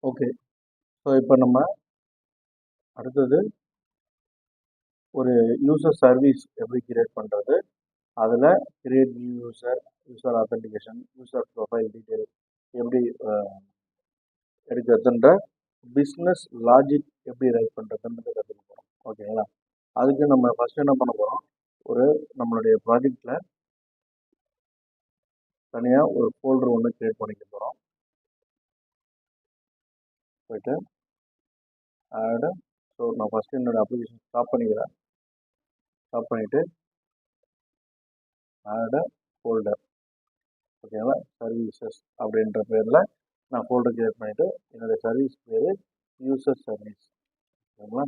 Okay. So இப்போ நம்ம அடுத்தது ஒரு யூசர் சர்வீஸ் எப்படி கிரியேட் பண்ணுறது, அதில் create new user, user authentication, user profile detail எப்படி எடுக்கிறதுன்ற பிஸ்னஸ் லாஜிக் எப்படி ரைட் பண்ணுறதுன்றது கற்றுக்க போகிறோம். ஓகேங்களா? அதுக்கு நம்ம ஃபஸ்ட்டு என்ன பண்ண போகிறோம், ஒரு நம்மளுடைய ப்ராஜெக்டில் தனியாக ஒரு ஃபோல்டர் ஒன்று கிரியேட் பண்ணிக்க போகிறோம். போயிட்டு ஆடு. ஸோ நான் ஃபஸ்ட்டு என்னோடய அப்ளிகேஷன் ஸ்டாப் பண்ணிக்கிறேன். ஸ்டாப் பண்ணிவிட்டு ஆடு ஃபோல்டர். ஓகேங்களா? சர்வீசஸ் அப்படின்ற பேரில் நான் ஃபோல்டர் கிரியேட் பண்ணிவிட்டு என்னுடைய சர்வீஸ் பேர் யூசர் சர்வீஸ். ஓகேங்களா?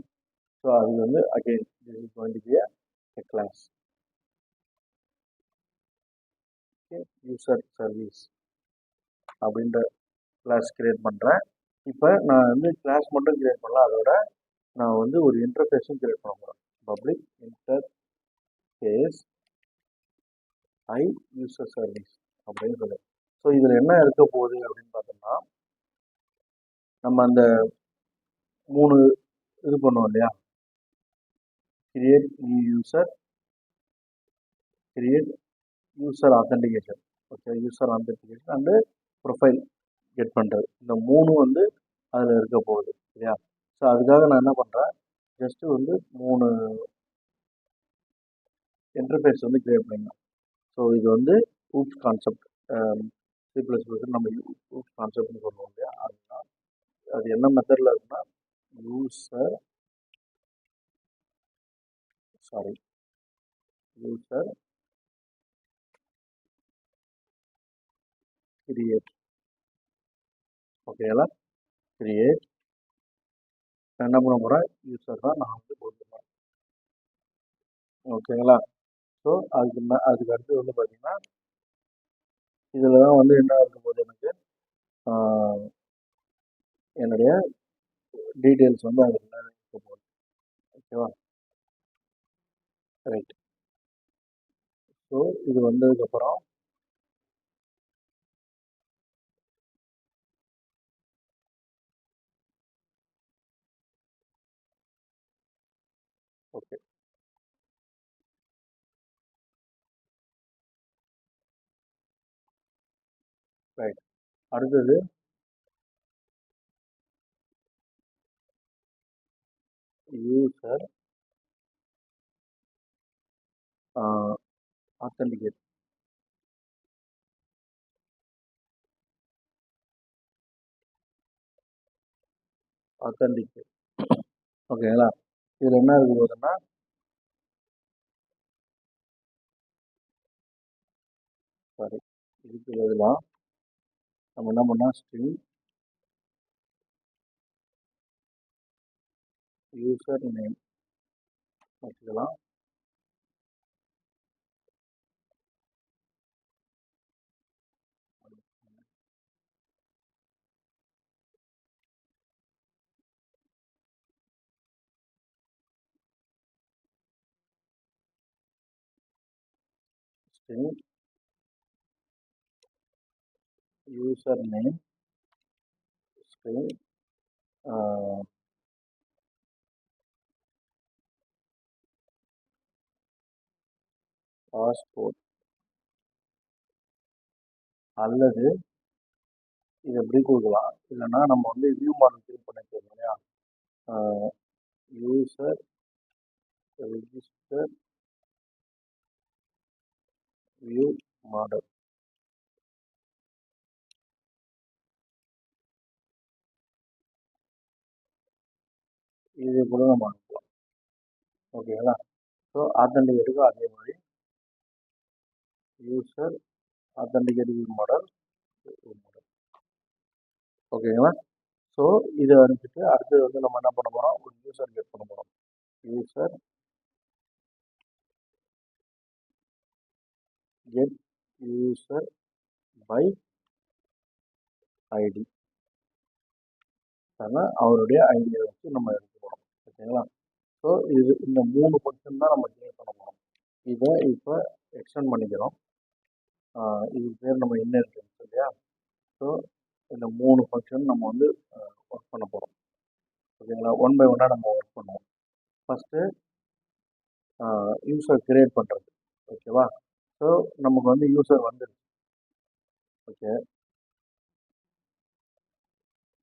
ஸோ அது வந்து again this is going to be a class. Okay, user service அப்படின்ற கிளாஸ் கிரியேட் பண்ணுறேன். இப்போ நான் வந்து கிளாஸ் மட்டும் கிரியேட் பண்ணலாம், அதோட நான் வந்து ஒரு இன்டர்ஃபேஸும் கிரியேட் பண்ண போகிறேன். பப்ளிக் இன்டர்ஃபேஸ் ஐ யூசர் சர்வீஸ் அப்படின்னு சொல்லி. ஸோ இதில் என்ன இருக்க போகுது அப்படின்னு பார்த்தோம்னா, நம்ம அந்த 3 இது பண்ணுவோம் இல்லையா, create new user, create user authentication, okay, user authentication and profile get பண்ணுறது, இந்த 3 வந்து அதில் இருக்க போகுது இல்லையா. ஸோ அதுக்காக நான் என்ன பண்ணுறேன், ஜஸ்ட்டு வந்து 3 இன்டர்ஃபேஸ் வந்து கிரியேட் பண்ணிக்கலாம். ஸோ இது வந்து ஊப்ஸ் கான்செப்ட், C++ நம்ம ஊப்ஸ் கான்செப்ட்னு சொல்லுவோம் இல்லையா, அதுதான். அது என்ன மெத்தடில் இருக்குன்னா, யூசர் கிரியேட். ஓகேங்களா? கிரியேட். நான் என்ன பண்ண போகிறேன், யூசர் தான் நான் வந்து போட்டுருவேன். ஓகேங்களா? ஸோ அதுக்கு அடுத்து வந்து பார்த்தீங்கன்னா, இதில் தான் வந்து என்ன இருக்கும்போது எனக்கு என்னுடைய டீட்டெயில்ஸ் வந்து அதில் இருக்க போகுது. ஓகேவா? ரைட். ஸோ இது வந்ததுக்கப்புறம் ஓகே, ரைட். அடுத்தது யூசர் ஆத்தென்டிகேட். ஓகேங்களா? இதில் என்ன இருக்கு போதுன்னா, சாரி, இதுக்கு பதிலாக நம்ம என்ன பண்ணால் ஸ்ட்ரிங் யூசர் நேம் வச்சுக்கலாம். String user name, string passport, அல்லது இது எப்படி கொடுக்கலாம், இல்லைன்னா நம்ம வந்து வியூ மாடல் கிரியேட் பண்ணிருக்கோம் இல்லையா, யூசர் ரெஜிஸ்டர் வியூ மாடல், இது கூட நம்ம அனுப்பலாம். ஓகேங்களா? ஸோ ஆத்தென்டிகேட்டுக்கும் அதே மாதிரி யூசர் ஆத்தென்டிகேட் வியூ மாடல். ஓகேங்களா? ஸோ இதை அனுப்பிட்டு அடுத்தது வந்து நம்ம என்ன பண்ண போகிறோம், ஒரு யூசர் கெட் பண்ண போகிறோம். User get user by ID, ஆனால் அவருடைய ஐடியை வச்சு நம்ம எடுக்க போகிறோம். ஓகேங்களா? ஸோ இந்த 3 ஃபங்க்ஷன் தான் நம்ம கிரியேட் பண்ண போகிறோம். இதை இப்போ எக்ஸ்டெண்ட் பண்ணிக்கிறோம். இதுக்கு பேர் நம்ம இன்ஹெரிட்டன்ஸ் இல்லையா. ஸோ இந்த 3 ஃபங்க்ஷன் நம்ம வந்து பண்ண போகிறோம். ஓகேங்களா? ஒன் பை ஒன்னாக நம்ம ஒர்க் பண்ணுவோம். ஃபஸ்ட்டு யூசர் கிரியேட் பண்ணுறது. ஓகேவா? ஸோ நமக்கு வந்து யூசர் வந்துடுச்சு. ஓகே,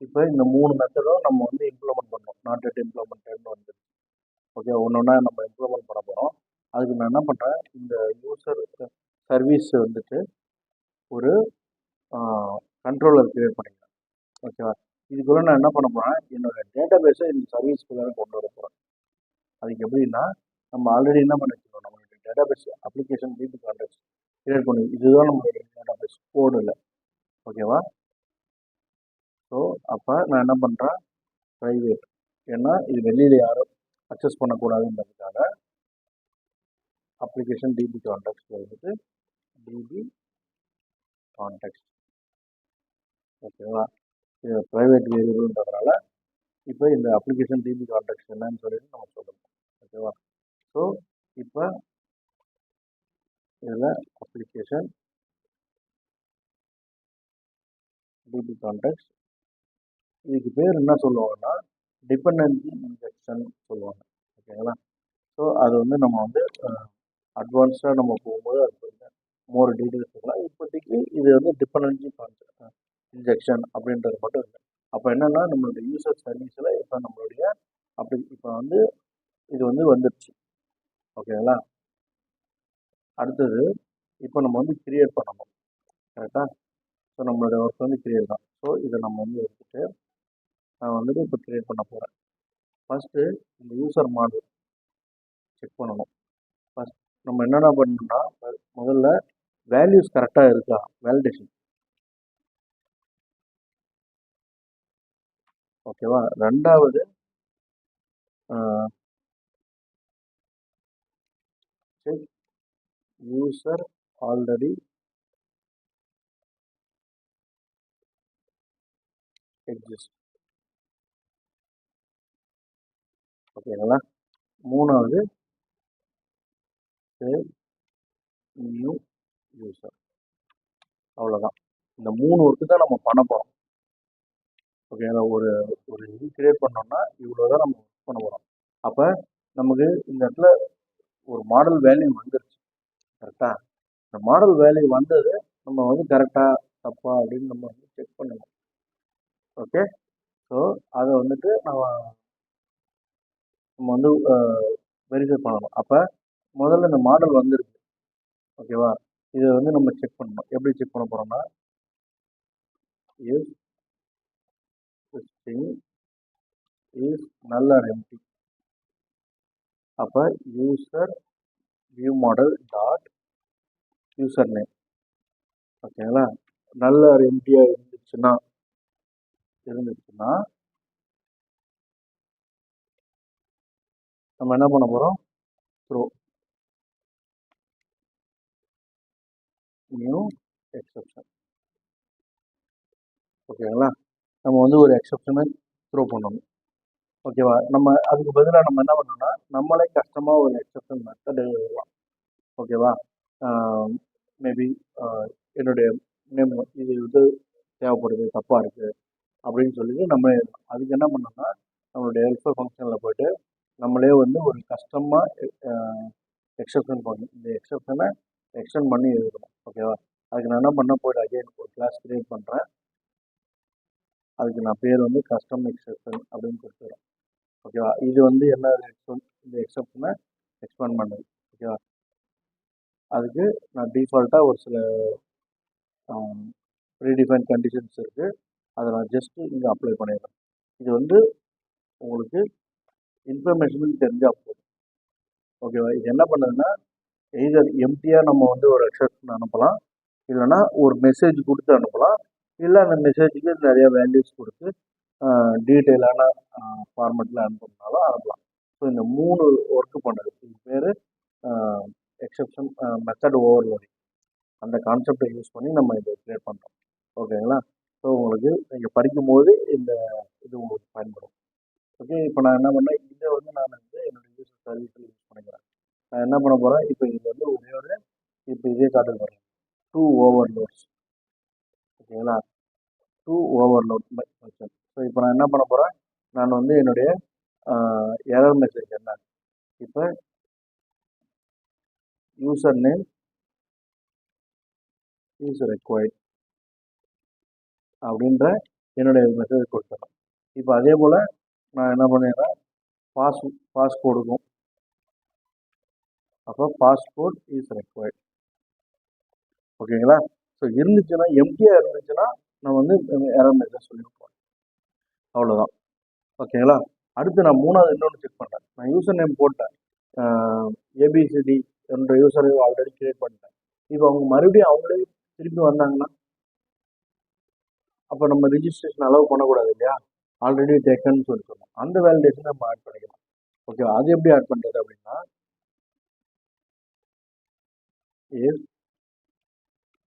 இப்போ இந்த 3 மெத்தடும் நம்ம வந்து இம்ப்ளிமெண்ட் பண்ணோம். நாட் எட் இம்ப்ளிமெண்டட்னு வந்துடுச்சு. ஓகே, ஒன்று ஒன்றா நம்ம இம்ப்ளிமெண்ட் பண்ண போகிறோம். அதுக்கு நான் என்ன பண்ணுறேன், இந்த யூசர் சர்வீஸ் வந்துட்டு ஒரு கண்ட்ரோலர் கிரியேட் பண்ணிக்கிறேன். ஓகேவா? இதுக்குள்ள நான் என்ன பண்ண போகிறேன், என்னோட டேட்டா பேஸை இந்த சர்வீஸ்க்குள்ளே கொண்டு வர போகிறேன். அதுக்கு எப்படின்னா, நம்ம ஆல்ரெடி என்ன பண்ணி வச்சுக்கோம், நம்மளுடைய database application DB contact create பண்ணி, இதுதான் நம்மளுடைய டேட்டா பேஸ் கோடு இல்லை. ஓகேவா? ஸோ அப்போ நான் என்ன பண்ணுறேன், ப்ரைவேட், ஏன்னா இது வெளியில் யாரும் அக்சஸ் பண்ணக்கூடாதுன்றதுக்காக அப்ளிகேஷன் டிபி கான்டெக்ட் வந்துட்டு டிபி கான்டெக்ட். ஓகேவா? இது ப்ரைவேட் வேரியபிள்ன்றதுனால இப்போ இந்த அப்ளிகேஷன் டிபி கான்டெக்ட் என்னன்னு சொல்லிட்டு நம்ம சொல்லணும். ஓகேவா? ஸோ இப்போ இதில் அப்ளிகேஷன் டிபி கான்டெக்ட், இதுக்கு பேர் என்ன சொல்லுவாங்கன்னா டிபெண்டன்சி இன்ஜெக்ஷன் சொல்லுவாங்க. ஓகேங்களா? ஸோ அது வந்து நம்ம வந்து அட்வான்ஸ்டாக நம்ம போகும்போது அது கொஞ்சம் மோர் டீட்டெயில்ஸ் சொல்லலாம். இப்போதைக்கு இது வந்து டிபெண்டன்சி இன்ஜெக்ஷன் அப்படின்றது மட்டும் இல்லை. அப்போ என்னென்னா நம்மளுடைய யூசர் சர்வீஸில் இப்போ நம்மளுடைய இப்போ வந்து இது வந்து வந்துடுச்சு. ஓகேங்களா? அடுத்தது இப்போ நம்ம வந்து கிரியேட் பண்ணணும். கரெக்டாக? ஸோ நம்மளுடைய ஒர்க் வந்து கிரியேட் தான். ஸோ இதை நம்ம வந்து எடுத்துகிட்டு நான் வந்துட்டு இப்போ கிரியேட் பண்ண போகிறேன். ஃபஸ்ட்டு இந்த யூசர் மாடல் செக் பண்ணணும். ஃபஸ்ட் நம்ம என்னென்ன பண்ணணும்னா, முதல்ல வேல்யூஸ் கரெக்டாக இருக்கா வேலிடேஷன். ஓகேவா? ரெண்டாவது செக் யூசர் ஆல்ரெடி எக்ஸிஸ்ட். ஓகேங்களா? மூணாவது சேவ் நியூ யூசர். அவ்வளோதான். இந்த 3 ஒர்க்கு தான் நம்ம பண்ண போகிறோம். ஓகேங்களா? ஒரு ஒரு இது கிரியேட் பண்ணோம்னா இவ்வளோ தான் நம்ம ஒர்க் பண்ண போகிறோம். அப்போ நமக்கு இந்த இடத்துல ஒரு மாடல் வேல்யூ வந்துருச்சு. கரெக்டாக? இந்த மாடல் வேல்யூ வந்தது நம்ம வந்து கரெக்டாக தப்பா அப்படின்னு நம்ம வந்து செக் பண்ணணும். ஓகே, ஸோ அதை வந்துட்டு நம்ம வந்து வெரிஃபை பண்ணணும். அப்போ முதல்ல இந்த மாடல் வந்துருக்கு. ஓகேவா? இதை வந்து நம்ம செக் பண்ணணும். எப்படி செக் பண்ண போகிறோம்னா, if string is null or empty, அப்போ user view model dot user name. ஓகேங்களா? நல்ல ஒரு எம்டியாக இருந்துச்சுன்னா நம்ம என்ன பண்ண போகிறோம், த்ரோ நியூ எக்ஸப்ஷன். ஓகேங்களா? நம்ம வந்து ஒரு எக்ஸப்ஷனை த்ரோ பண்ணணும். ஓகேவா? நம்ம அதுக்கு பதிலாக நம்ம என்ன பண்ணோம்னா, நம்மளே கஷ்டமாக ஒரு எக்ஸப்ஷன் மெத்தட் எழுதலாம். ஓகேவா? மேபி என்னுடைய நேம் இது இது தேவைப்படுது, தப்பாக இருக்குது அப்படின்னு சொல்லி நம்ம அதுக்கு என்ன பண்ணோம்னா, நம்மளுடைய ஹெல்ப்பர் ஃபங்க்ஷனில் போய்ட்டு நம்மளே வந்து ஒரு கஷ்டமாக எக்ஸப்ஷன் பண்ணணும். இந்த எக்ஸப்ஷனை எக்ஸ்டெண்ட் பண்ணி எழுதணும். ஓகேவா? அதுக்கு நான் என்ன பண்ண போய்ட்டு அகைன் ஒரு கிளாஸ் கிரியேட் பண்ணுறேன். அதுக்கு நான் பேர் வந்து கஸ்டம் எக்ஸப்ஷன் அப்படின்னு கொடுத்துறேன். ஓகேவா? இது வந்து என்ன இந்த எக்ஸப்ஷனை எக்ஸ்பேண்ட் பண்ணுது. ஓகேவா? அதுக்கு நான் டிஃபால்ட்டாக ஒரு சில ப்ரீடிஃபைன் கண்டிஷன்ஸ் இருக்குது. அதை நான் ஜஸ்ட்டு இங்கே அப்ளை பண்ணிடுறேன். இது வந்து உங்களுக்கு இன்ஃபர்மேஷனுக்கு தெரிஞ்சால் போதும். ஓகேவா? இது என்ன பண்ணுதுன்னா, எய்தர் எம்டியாக நம்ம வந்து ஒரு எக்ஸப்ஷன் அனுப்பலாம், இல்லைனா ஒரு மெசேஜ் கொடுத்து அனுப்பலாம், இல்லை அந்த மெசேஜுக்கு நிறைய வேல்யூஸ் கொடுத்து டீட்டெயிலான ஃபார்மெட்டில் அனுப்பணும்னாலும் அனுப்பலாம். ஸோ இந்த 3 ஒர்க்கு பண்ணுது. இது பேர் எக்ஸப்ஷன் மெத்தட் ஓவர்லோடிங். அந்த கான்செப்டை யூஸ் பண்ணி நம்ம இதை கிரியேட் பண்ணுறோம். ஓகேங்களா? ஸோ உங்களுக்கு நீங்கள் படிக்கும்போது இந்த இது உங்களுக்கு பயன்படும். ஓகே, இப்போ நான் என்ன பண்ணேன், இதை வந்து நான் வந்து என்னுடைய யூசர் சர்வீஸில் யூஸ் பண்ணிக்கிறேன். நான் என்ன பண்ண போகிறேன், இப்போ இது வந்து ஒரே ஒரு இப்போ இதே காட்ட போகிறேன், 2 ஓவர்லோட்ஸ். ஓகேங்களா? 2 ஓவர்லோட் ஃபங்க்ஷன். ஸோ இப்போ நான் என்ன பண்ண போகிறேன், நான் வந்து என்னுடைய எரர் மெசேஜ் என்ன, இப்போ யூசர் நேம் இஸ் ரெக்வயர்ட் அப்படின்ற என்னுடைய மெசேஜ் கொடுத்துறேன். இப்போ அதே போல் நான் என்ன பண்ணிடுறேன், பாஸ்கோடுக்கும் அப்போ பாஸ்போர்ட் இஸ் ரெக்வயர்ட். ஓகேங்களா? ஸோ இருந்துச்சுன்னா எம்டியாக இருந்துச்சுன்னா நான் வந்து எரர் மெசேஜ் சொல்லியிருப்பேன். அவ்வளோதான். ஓகேங்களா? அடுத்து நான் மூணாவது இன்னொன்று செக் பண்ணுறேன். நான் யூசர் நேம் போட்டேன், ஏபிசிடி என்ற யூசர் ஆல்ரெடி கிரியேட் பண்ணிட்டேன். இப்போ அவங்க மறுபடியும் அவங்களே திருப்பி வந்தாங்கன்னா அப்போ நம்ம ரிஜிஸ்ட்ரேஷன் அலோவ் பண்ணக்கூடாது இல்லையா? ஆல்ரெடி டேக்கன்னு சொல்லி சொன்னோம். அந்த வேலிடேஷன் நம்ம ஆட் பண்ணிக்கலாம். ஓகே, அது எப்படி ஆட் பண்ணுறது அப்படின்னா,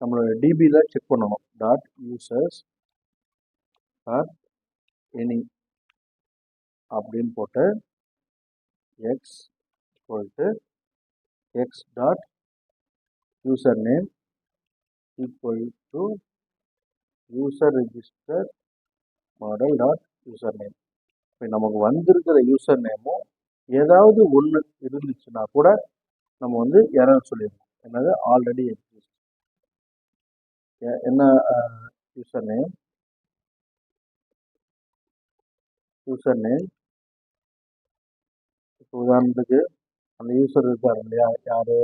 நம்மளோட டிபியில் செக் பண்ணணும். டாட் யூசர்ஸ் ஆர் எனி அப்படின்னு போட்டு எக்ஸ் போட்டு X dot user name equal to user register model dot user name. இப்போ நமக்கு வந்திருக்கிற யூசர் நேமும் ஏதாவது ஒன்று இருந்துச்சுன்னா கூட நம்ம வந்து எரர் சொல்லிடணும். என்னது ஆல்ரெடி எக்ஸிஸ்ட். என்ன யூசர் நேம் இப்போ உதாரணத்துக்கு அந்த யூசர் இருக்காரு இல்லையா, யாரு,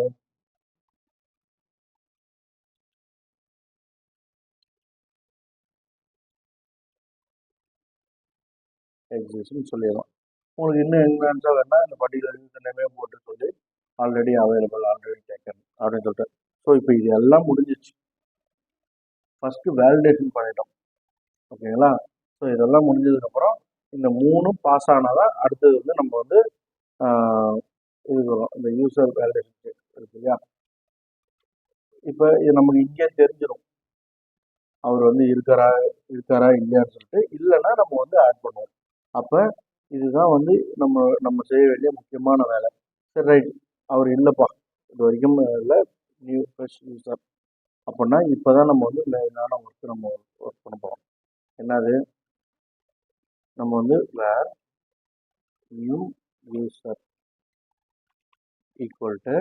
எக்ஸிஸ்ட்னு சொல்லிடலாம். உங்களுக்கு இன்னும் என்னென்னா வேணால் இந்த பர்டிகுலர் யூசர் நேமே போட்டு சொல்லி ஆல்ரெடி அவைலபிள், ஆல்ரெடி டேக்கன் அப்படின்னு சொல்லிட்டு. ஸோ இப்போ இது எல்லாம் முடிஞ்சிச்சு. ஃபஸ்ட்டு வேலிடேஷன் பண்ணிட்டோம். ஓகேங்களா? ஸோ இதெல்லாம் முடிஞ்சதுக்கப்புறம் இந்த மூணும் பாஸ் ஆனாதான் அடுத்தது வந்து நம்ம வந்து இது வரும், இந்த யூசர் வேலிடேஷன் செக் இருக்கு இல்லையா? இப்போ இது நமக்கு இங்கே தெரிஞ்சிடும் அவர் வந்து இருக்காரா இல்லையான்னு சொல்லிட்டு. இல்லைன்னா நம்ம வந்து ஆட் பண்ணுவோம். அப்போ இதுதான் வந்து நம்ம செய்ய வேண்டிய முக்கியமான வேலை. சரி, ரைட், அவர் இல்லைப்பா இது வரைக்கும் இல்லை, நியூ ஃப்ரெஷ் யூசர் அப்படின்னா இப்போ தான் நம்ம வந்து மெயினான ஒர்க்கு நம்ம ஒர்க் பண்ண போகிறோம். என்னது, நம்ம வந்து where new user equal to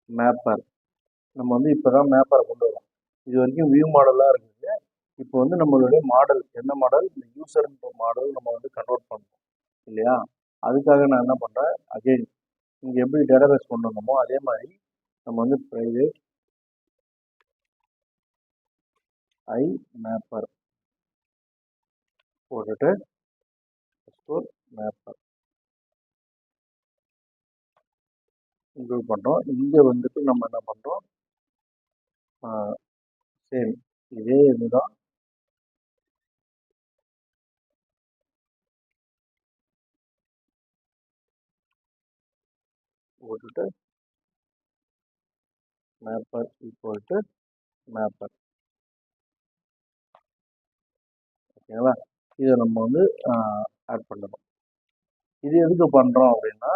mapper. நம்ம வந்து இப்போ தான் மேப்பரை கொண்டு வரோம். இது வரைக்கும் வியூ மாடலாக இருக்குது. இப்போ வந்து நம்மளுடைய மாடல் என்ன மாடல், இந்த யூசர்ன்ற மாடல் நம்ம வந்து கன்வெர்ட் பண்ணணும் இல்லையா? அதுக்காக நான் என்ன பண்ணுறேன், அகெயின் இங்கே எப்படி டேட்டாபேஸ் கொண்டு வந்தோமோ அதே மாதிரி நம்ம வந்து ப்ரைவேட் ஐ மேப்பர் போட்டுட்டு மேப்பர் இன்க்ளூட் பண்ணுறோம். இங்கே வந்துட்டு நம்ம என்ன பண்ணுறோம், சேம் இதே இதுதான் போட்டுட்டு மேப்பர் ஈக்குவல் டு மேப்பர். ஓகேங்களா? இதை நம்ம வந்து ஆட் பண்ணணும். இது எதுக்கு பண்ணுறோம் அப்படின்னா,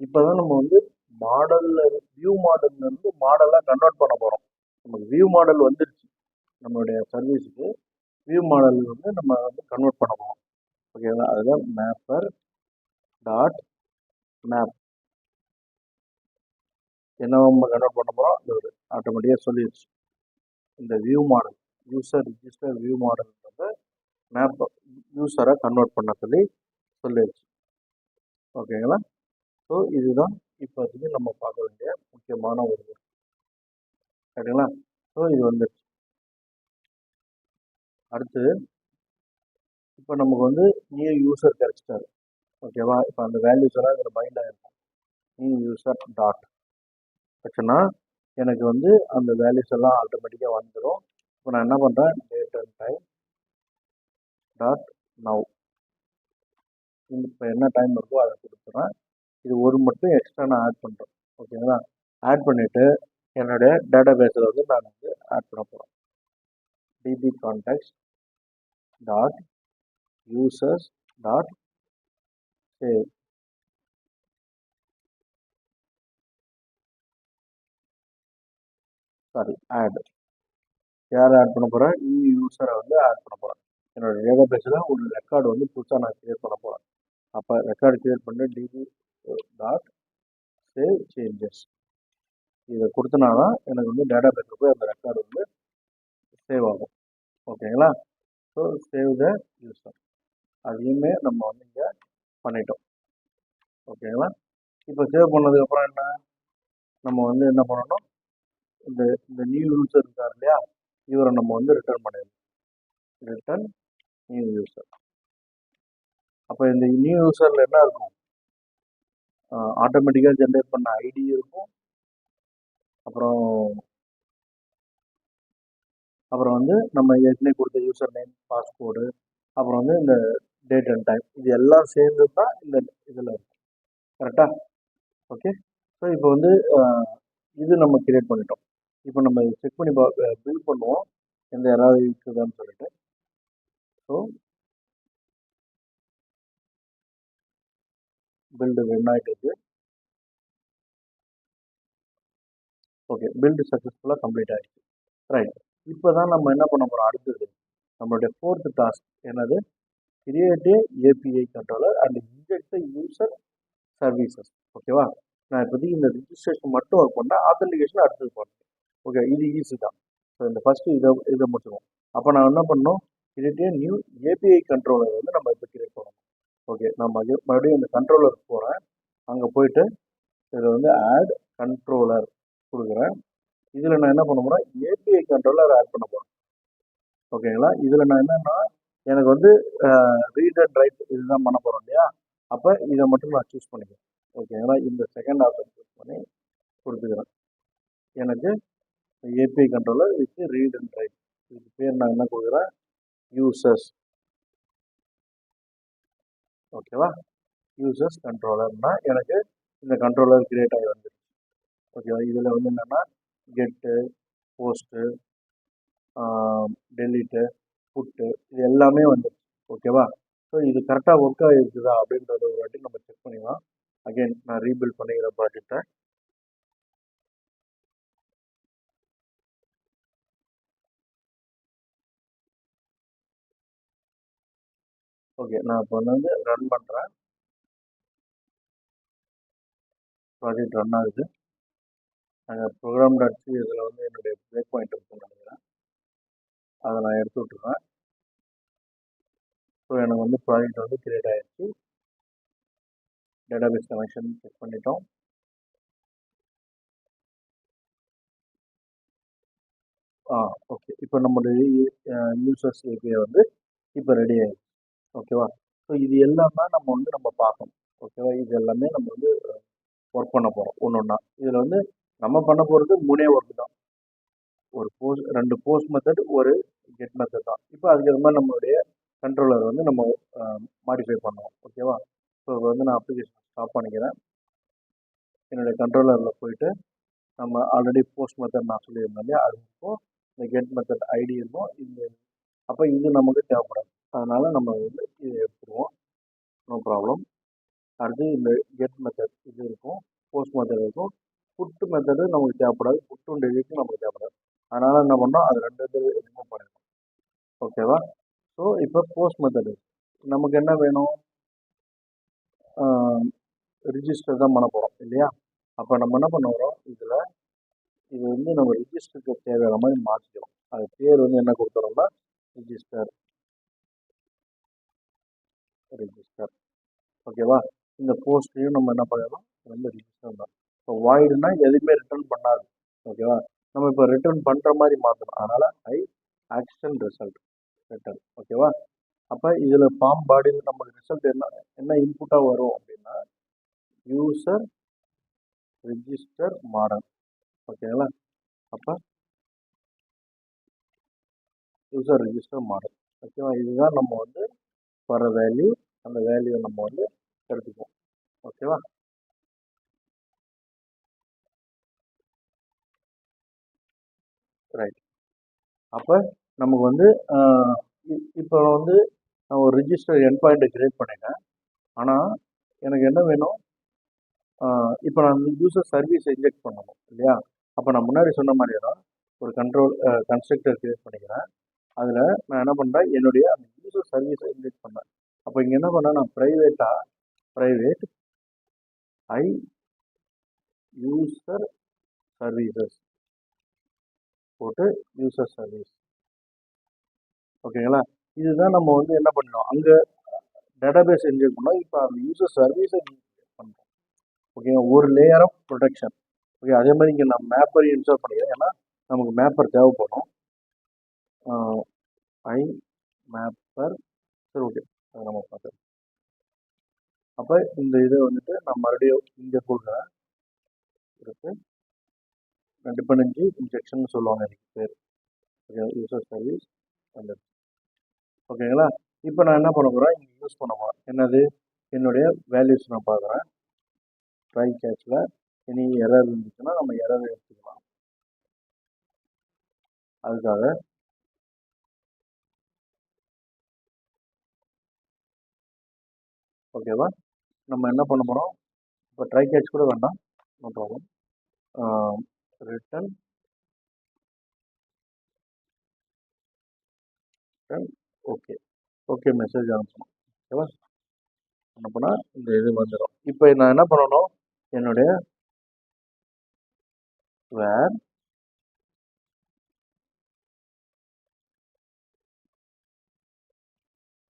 இப்போ தான் நம்ம வந்து மாடலில் வியூ மாடல்லேருந்து மாடலாக கன்வெர்ட் பண்ண போகிறோம். நமக்கு வியூ மாடல் வந்துருச்சு, நம்மளுடைய சர்வீஸுக்கு வியூ மாடல் வந்து நம்ம வந்து கன்வெர்ட் பண்ண போகிறோம். ஓகேங்களா? அதுதான் மேப்பர் டாட் மேப். என்ன நம்ம கன்வெர்ட் பண்ண போகிறோம், அது ஆட்டோமேட்டிக்காக சொல்லிடுச்சு. இந்த view model user register view மாடல்ன்றது மேப் யூஸரை கன்வெர்ட் பண்ண சொல்லிடுச்சு. ஓகேங்களா? ஸோ இதுதான் இப்போதைக்கு நம்ம பார்க்க வேண்டிய முக்கியமான ஒரு இது. சரிங்களா? ஸோ இது வந்துடுச்சு. அடுத்து இப்போ நமக்கு வந்து நியூ யூசர் கிடைச்சிட்டாரு. ஓகேவா? இப்போ அந்த வேல்யூஸ் எல்லாம் இதில் பைண்ட் ஆகிருக்கும். நியூ யூசர் டாட் ஆச்சுன்னா எனக்கு வந்து அந்த வேல்யூஸ் எல்லாம் ஆட்டோமேட்டிக்காக வந்துடும். இப்போ நான் என்ன பண்ணுறேன், date and time dot now. இப்போ என்ன டைம் இருக்கோ அதை கொடுத்துறேன். இது ஒரு மட்டும் எக்ஸ்ட்ரா நான் ஆட் பண்ணுறேன். ஓகேங்களா? ஆட் பண்ணிவிட்டு என்னுடைய டேட்டா பேஸில் வந்து நான் வந்து ஆட் பண்ண போகிறேன். DB contacts dot users dot save. Sorry, add. யாரை ஆட் பண்ண போகிறேன், நியூ யூசரை வந்து ஆட் பண்ண போகிறேன். என்னோட டேட்டா பேஸில் ஒரு ரெக்கார்டு வந்து புதுசாக நான் கிரியேட் பண்ண போகிறேன். அப்போ ரெக்கார்டு கிரியேட் பண்ணி டிபி டாட் சேவ் சேஞ்சஸ் இதை கொடுத்தனா தான் எனக்கு வந்து டேட்டா பேஸில் போய் அந்த ரெக்கார்டு வந்து சேவ் ஆகும். ஓகேங்களா? ஸோ சேவ் த யூசர் அதையுமே நம்ம வந்து இங்கே பண்ணிட்டோம். ஓகேங்களா? இப்போ சேவ் பண்ணதுக்கப்புறம் என்ன நம்ம வந்து என்ன பண்ணணும், இந்த இந்த நியூ யூசர் இருக்கார் இல்லையா, இவரை நம்ம வந்து ரிட்டர்ன் பண்ணிடணும். Return new user. அப்போ இந்த நியூ யூசரில் என்ன இருக்கும், ஆட்டோமேட்டிக்காக ஜென்ரேட் பண்ண ஐடி இருக்கும், அப்புறம் வந்து நம்ம ஏற்கனவே கொடுத்த யூசர் நேம், பாஸ்வேர்டு, அப்புறம் வந்து இந்த டேட் அண்ட் டைம், இது எல்லாம் சேர்ந்து தான் இந்த இதில் இருக்கும். கரெக்டாக? ஓகே. ஸோ இப்போ வந்து இது நம்ம கிரியேட் பண்ணிட்டோம். இப்போ நம்ம செக் பண்ணி பில் பண்ணுவோம் எந்த யாராவது இருக்குதான்னு சொல்லிட்டு. ஸோ பில்டு ரன் ஆகிட்டு இருக்கு. ஓகே, பில்டு சக்ஸஸ்ஃபுல்லாக கம்ப்ளீட் ஆகிடுச்சு. ரைட். இப்போ தான் நம்ம என்ன பண்ண போகிறோம், அடுத்தது நம்மளுடைய 4th டாஸ்க் என்னது, create A API controller and inject user services. ஓகேவா? நான் இப்போதைக்கு இந்த ரிஜிஸ்ட்ரேஷன் மட்டும் ஒர்க் பண்ணேன், ஆத்தன்டிகேஷன் அடுத்தது பண்ணுறேன். ஓகே, இது ஈஸி தான். ஸோ இந்த ஃபஸ்ட்டு இதை முடிச்சுவோம். அப்போ நான் என்ன பண்ணணும், create a new API controller வந்து நம்ம இப்போ கிரியேட் பண்ணணும். ஓகே, நான் மறுபடியும் இந்த கண்ட்ரோலர் போகிறேன். அங்கே போயிட்டு இதில் வந்து ஆட் கண்ட்ரோலர் கொடுக்குறேன். இதில் நான் என்ன பண்ண போகிறேன், ஏபிஐ கண்ட்ரோலர் ஆட் பண்ண போகிறேன். ஓகேங்களா? இதில் நான் என்னென்னா எனக்கு வந்து ரீட் அண்ட் ரைட் இதுதான் பண்ண போகிறோம் இல்லையா, அப்போ இதை மட்டும் நான் சூஸ் பண்ணிக்கிறேன். ஓகேங்களா? இந்த செகண்ட் ஆப்ஷன் சூஸ் பண்ணி கொடுத்துக்கிறேன். எனக்கு API controller with read and right, இதுக்கு பேர் நான் என்ன கொடுக்குறேன், யூசர்ஸ். ஓகேவா? யூசர்ஸ் கண்ட்ரோலர்னா எனக்கு இந்த கண்ட்ரோலர் கிரியேட் ஆகி வந்துடுச்சு. ஓகேவா? இதில் வந்து என்னென்னா கெட்டு, போஸ்ட்டு, டெலிட்டு, புட்டு, இது எல்லாமே வந்துடுச்சு. ஓகேவா? ஸோ இது கரெக்டாக ஒர்க் ஆகிருக்குதா அப்படின்றத ஒரு வாட்டி நம்ம செக் பண்ணிக்கலாம். அகெயின் நான் ரீபில்ட் பண்ணிக்கிற ப்ராஜெக்டை. ஓகே, நான் இப்போ வந்து ரன் பண்ணுறேன். ப்ராஜெக்ட் ரன் ஆகுது. நாங்கள் ப்ரோக்ராம்.சி இதில் வந்து என்னுடைய பிரேக் பாயிண்ட் இருக்குன்னு நினைக்கிறேன், அதை நான் எடுத்து விட்டுருவேன். ஸோ எனக்கு வந்து ப்ராஜெக்ட் வந்து கிரியேட் ஆகிடுச்சு. டேட்டாபேஸ் கனெக்ஷன் செக் பண்ணிட்டோம். ஓகே, இப்போ நம்மளுடைய யூசர்ஸ் ஏபிஐ வந்து இப்போ ரெடி ஆகிடுச்சு. ஓகேவா? ஸோ இது எல்லாமே நம்ம பார்க்கணும். ஓகேவா? இது எல்லாமே நம்ம வந்து ஒர்க் பண்ண போகிறோம் ஒன்று ஒன்றா. இதில் வந்து நம்ம பண்ண போகிறது 3 ஒர்க் தான். ஒரு போஸ்ட், 2 போஸ்ட் மெத்தட், ஒரு கெட் மெத்தட் தான். இப்போ அதுக்கு மாதிரி நம்மளுடைய கண்ட்ரோலர் வந்து நம்ம மாடிஃபை பண்ணுவோம். ஓகேவா? ஸோ வந்து நான் அப்ளிகேஷன் ஸ்டாப் பண்ணிக்கிறேன். என்னுடைய கண்ட்ரோலரில் போயிட்டு நம்ம ஆல்ரெடி போஸ்ட் மெத்தட் நான் சொல்லியிருந்தேன் இல்லையா, அது இருக்கும். இந்த கெட் மெத்தட் ஐடி இருக்கும். இந்த அப்போ இது நமக்கு தேவைப்படாது, அதனால் நம்ம வந்து இதை எடுத்துருவோம். No problem. அடுத்து இந்த கெட் மெத்தட் இது இருக்கும், போஸ்ட் மெத்தட் இருக்கும். புட்டு மெத்தடு நமக்கு தேவைப்படாது, புட்டும் டெலிட்டும் நமக்கு தேவைப்படாது. அதனால் என்ன பண்ணோம், அது 2 இது ரிமூவ் பண்ணிடணும். ஓகேவா? ஸோ இப்போ போஸ்ட் மெத்தடு நமக்கு என்ன வேணும், ரிஜிஸ்டர் தான் பண்ண போகிறோம் இல்லையா. அப்போ நம்ம என்ன பண்ண போகிறோம், இதில் இது வந்து நம்ம ரிஜிஸ்டருக்கு தேவையான மாதிரி மாற்றிக்கிறோம். அது பேர் வந்து என்ன கொடுத்துறோம்னா ரிஜிஸ்டர். ஓகேவா? இந்த போஸ்ட்டையும் நம்ம என்ன பண்ணிடணும், வந்து ரிஜிஸ்டர் தான். இப்போ வாய்டுனா எதுவுமே ரிட்டர்ன் பண்ணாது. ஓகேவா? நம்ம இப்போ ரிட்டர்ன் பண்ணுற மாதிரி மாற்றணும். அதனால் ஆக்ஷன் ரிசல்ட் ரிட்டர்ன். ஓகேவா? அப்போ இதில் ஃபார்ம் பாடியில் நமக்கு ரிசல்ட் என்ன இன்புட்டாக வரும் அப்படின்னா யூசர் ரிஜிஸ்டர் மாடல். ஓகேங்களா? அப்போ யூசர் ரிஜிஸ்டர் மாடல். ஓகேவா? இதுதான் நம்ம வந்து வர வேல்யூ. அந்த வேல்யூவை நம்ம வந்து எடுத்துக்குவோம். ஓகேவா? ரைட். அப்போ நமக்கு வந்து இப்போ வந்து நான் ஒரு ரிஜிஸ்டர் எண்ட் பாயிண்ட்டை கிரியேட் பண்ணிட்டேன். ஆனால் எனக்கு என்ன வேணும், இப்போ நான் யூசர் சர்வீஸ் இன்ஜெக்ட் பண்ணணும் இல்லையா. அப்போ நான் முன்னாடி சொன்ன மாதிரியே தான் ஒரு கன்ஸ்ட்ரக்டர் கிரியேட் பண்ணிக்கிறேன். அதில் நான் என்ன பண்ணுறேன், என்னுடைய அந்த யூசர் சர்வீஸை இன்வைட் பண்ணேன். அப்போ இங்கே என்ன பண்ணேன், நான் ப்ரைவேட் ஐ யூசர் சர்வீசஸ் போட்டு யூசர் சர்வீஸ். ஓகேங்களா, இதுதான் நம்ம வந்து என்ன பண்ணோம், அங்கே டேட்டாபேஸ் இன்ஜெக்ட் பண்ணோம். இப்போ அந்த யூசர் சர்வீஸை பண்ணுறோம். ஓகேங்களா, ஒரு லேயர் ஆஃப் ப்ரொடெக்ஷன். ஓகே, அதே மாதிரி இங்கே நான் மேப்பர் இன்ஸ்டால் பண்ணிக்கிறேன். ஏன்னா நமக்கு மேப்பர் தேவைப்படும். ஐ மேப்பர், சரி ஓகே, அதை நம்ம பார்த்துக்கலாம். அப்போ இந்த இதை வந்துட்டு நான் மறுபடியும் இங்கே கொடுக்குறேன். இருக்கு டிபெண்டன்சி இன்ஜெக்ஷன் சொல்லுவாங்க இதுக்கு பேர். ஓகே, யூசர் சர்வீஸ் அந்த. ஓகேங்களா, இப்போ நான் என்ன பண்ண போகிறேன், இங்கே யூஸ் பண்ண போகிறேன். என்னது, என்னுடைய வேல்யூஸ் நான் பார்க்குறேன். ட்ரை கேட்சில் இனி எரர் இருந்துச்சுன்னா நம்ம எரர் எடுத்துக்கலாம். அதுக்காக ஓகேவா, நம்ம என்ன பண்ண போகிறோம், இப்போ ட்ரை கேட்ச் கூட வேண்டாம், no problem. Return okay, okay message அனுப்பணும். ஓகேவா, என்ன பண்ணால் இந்த இது வந்துடும். இப்போ நான் என்ன பண்ணணும், என்னுடைய வேர்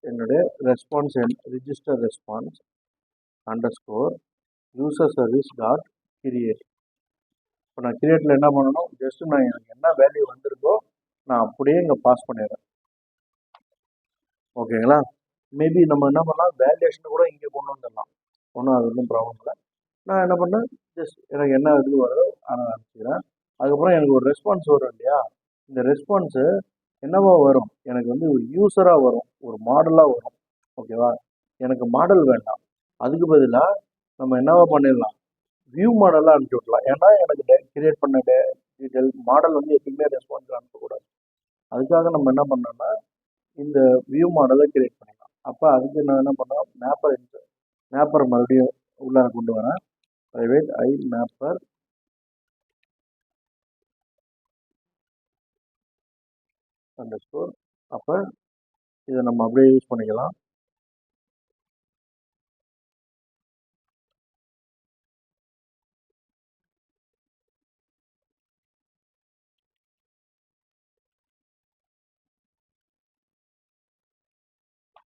என்னுடைய response register response underscore user service dot create. இப்போ நான் கிரியேட்டில் என்ன பண்ணணும், ஜஸ்ட்டு நான் எனக்கு என்ன வேல்யூ வந்திருக்கோ நான் அப்படியே இங்கே பாஸ் பண்ணிடுறேன். ஓகேங்களா, மேபி நம்ம என்ன பண்ணலாம், வேல்யூஷன் கூட இங்கே கொண்டு வந்துடலாம், ஒன்றும் அது ஒன்றும் ப்ராப்ளம் இல்லை. நான் என்ன பண்ணேன், ஜஸ்ட் எனக்கு என்ன இது வருதோ அதை அனுப்பிச்சிக்கிறேன். அதுக்கப்புறம் எனக்கு ஒரு ரெஸ்பான்ஸ் வரும் இல்லையா, இந்த ரெஸ்பான்ஸு என்னவா வரும், எனக்கு வந்து ஒரு யூஸராக வரும், ஒரு மாடலாக வரும். ஓகேவா, எனக்கு மாடல் வேண்டாம், அதுக்கு பதிலாக நம்ம என்னவா பண்ணிடலாம், வியூ மாடலாக அனுப்பிச்சி விடலாம். ஏன்னா எனக்கு கிரியேட் பண்ண டீட்டெயில் மாடல் வந்து எப்பயுமே ரெஸ்பான்ஸ் அனுப்பக்கூடாது. அதுக்காக நம்ம என்ன பண்ணோம்னா இந்த வியூ மாடலை கிரியேட் பண்ணிடலாம். அப்போ அதுக்கு நான் என்ன பண்ணோம், மேப்பர் மறுபடியும் உள்ளார கொண்டு வரேன். ப்ரைவேட் ஐ மேப்பர் அண்டர்ஸ்கோர். அப்போ இதை நம்ம அப்படியே யூஸ் பண்ணிக்கலாம்.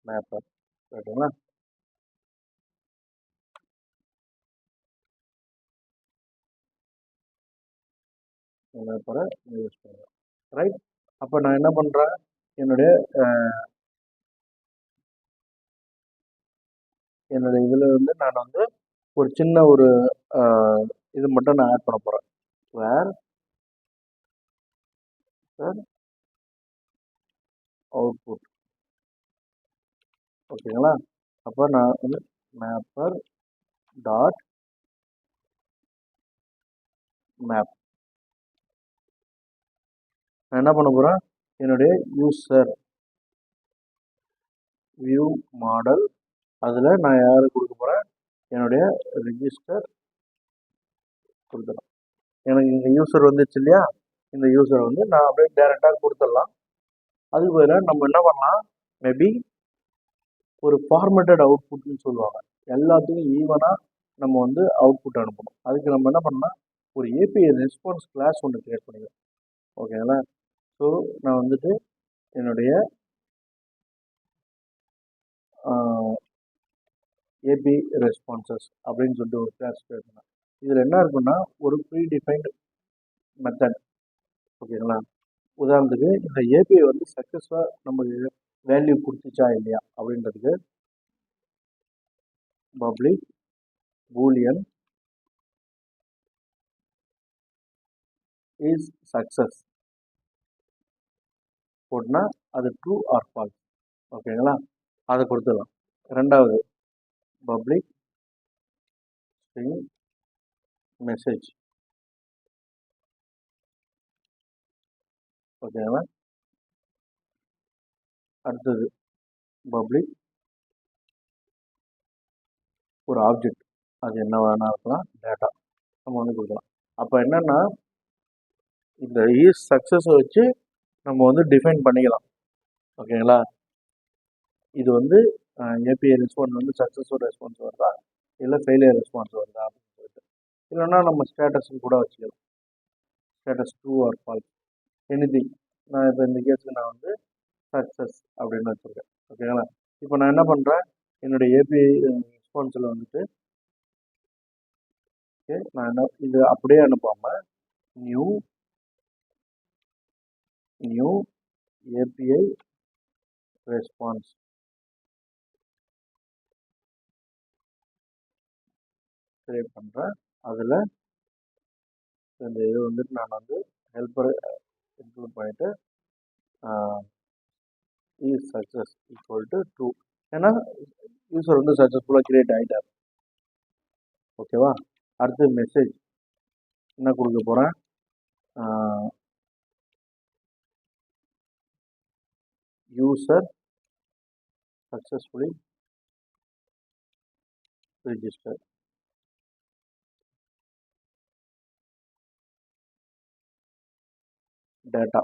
மேப்பர் ரைட்டுங்களா, மேப்பரை யூஸ் பண்ணுறேன். ரைட், அப்போ நான் என்ன பண்ணுறேன், என்னுடைய இதில் வந்து நான் வந்து ஒரு சின்ன ஒரு இது மட்டும் நான் ஆட் பண்ண போகிறேன். வேர் அவுட்புட். ஓகேங்களா, அப்போ நான் வந்து மேப்பர் டாட் மேப் நான் என்ன பண்ண போகிறேன், என்னுடைய யூசர் வியூ மாடல் அதில் நான் யார் கொடுக்க போகிறேன், என்னுடைய ரிஜிஸ்டர் கொடுத்துடலாம். எனக்கு இந்த யூசர் வந்துச்சு இல்லையா, இந்த யூசர் வந்து நான் அப்படியே டேரெக்டாக கொடுத்துடலாம். அதுக்கு பதிலாக நம்ம என்ன பண்ணலாம், மேபி ஒரு ஃபார்மேட்டட் அவுட்புட்னு சொல்லுவாங்க, எல்லாத்துக்கும் ஈவனாக நம்ம வந்து அவுட்புட் அனுப்பணும். அதுக்கு நம்ம என்ன பண்ணலாம், ஒரு ஏபிஐ ரெஸ்பான்ஸ் கிளாஸ் ஒன்று கிரியேட் பண்ணிக்கலாம். ஓகேங்களா, ஸோ நான் வந்துட்டு என்னுடைய ஏபி ரெஸ்பான்சஸ் அப்படின்னு சொல்லிட்டு ஒரு கிளாஸ் கிரியேட் பண்ணேன். இதில் என்ன இருக்குன்னா ஒரு ப்ரீ டிஃபைன்டு மெத்தட். ஓகேங்களா, உதாரணத்துக்கு இந்த ஏபிஐ வந்து சக்ஸஸ்ஃபுல்லாக நமக்கு வேல்யூ கொடுத்துச்சா இல்லையா அப்படின்றதுக்கு பப்ளிக் பூலியன் இஸ் சக்ஸஸ் போட்டுனா அது ட்ரூ ஆர் ஃபால்ஸ். ஓகேங்களா, அதை கொடுத்துடலாம். ரெண்டாவது பப்ளிக் ஸ்ட்ரிங் மெசேஜ். ஓகேங்களா, அடுத்தது பப்ளிக் ஒரு ஆப்ஜெக்ட், அது என்ன வேணா இருக்கலாம், டேட்டா நம்ம வந்து கொடுக்கலாம். அப்போ என்னன்னா இந்த ஈஸ் சக்ஸஸை வச்சு நம்ம வந்து டிஃபைன் பண்ணிக்கலாம். ஓகேங்களா? இது வந்து ஏபிஐ ரெஸ்பான்ஸ் வந்து சக்ஸஸ்ஃபுல் ரெஸ்பான்ஸ் வருதா இல்லை ஃபெயிலியர் ரெஸ்பான்ஸ் வருதா அப்படின்னு சொல்லிட்டு. இல்லைன்னா நம்ம ஸ்டேட்டஸ்ன்னு கூட வச்சுக்கலாம். Status true or false anything. நான் இப்போ இந்த கேஸுக்கு நான் வந்து சக்ஸஸ் அப்படின்னு வச்சுருக்கேன். ஓகேங்களா? இப்போ நான் என்ன பண்ணுறேன், என்னுடைய ஏபிஐ ரெஸ்பான்ஸில் வந்துட்டு ஓகே நான் என்ன இது அப்படியே அனுப்பாமல் நியூ ஏபிஐ ரெஸ்பான்ஸ் கிரியேட் பண்ணுறேன். அதில் இந்த இது வந்துட்டு நான் வந்து ஹெல்ப்பர் இன்க்ளூட் பண்ணிவிட்டு is success equal to true. ஏன்னா யூசர் வந்து சக்ஸஸ்ஃபுல்லாக கிரியேட் ஆகிட்டார். ஓகேவா? அடுத்து மெசேஜ் என்ன கொடுக்க போகிறேன், யூசர் சக்ஸஸ்ஃபுல்லி ரிஜிஸ்டர். டேட்டா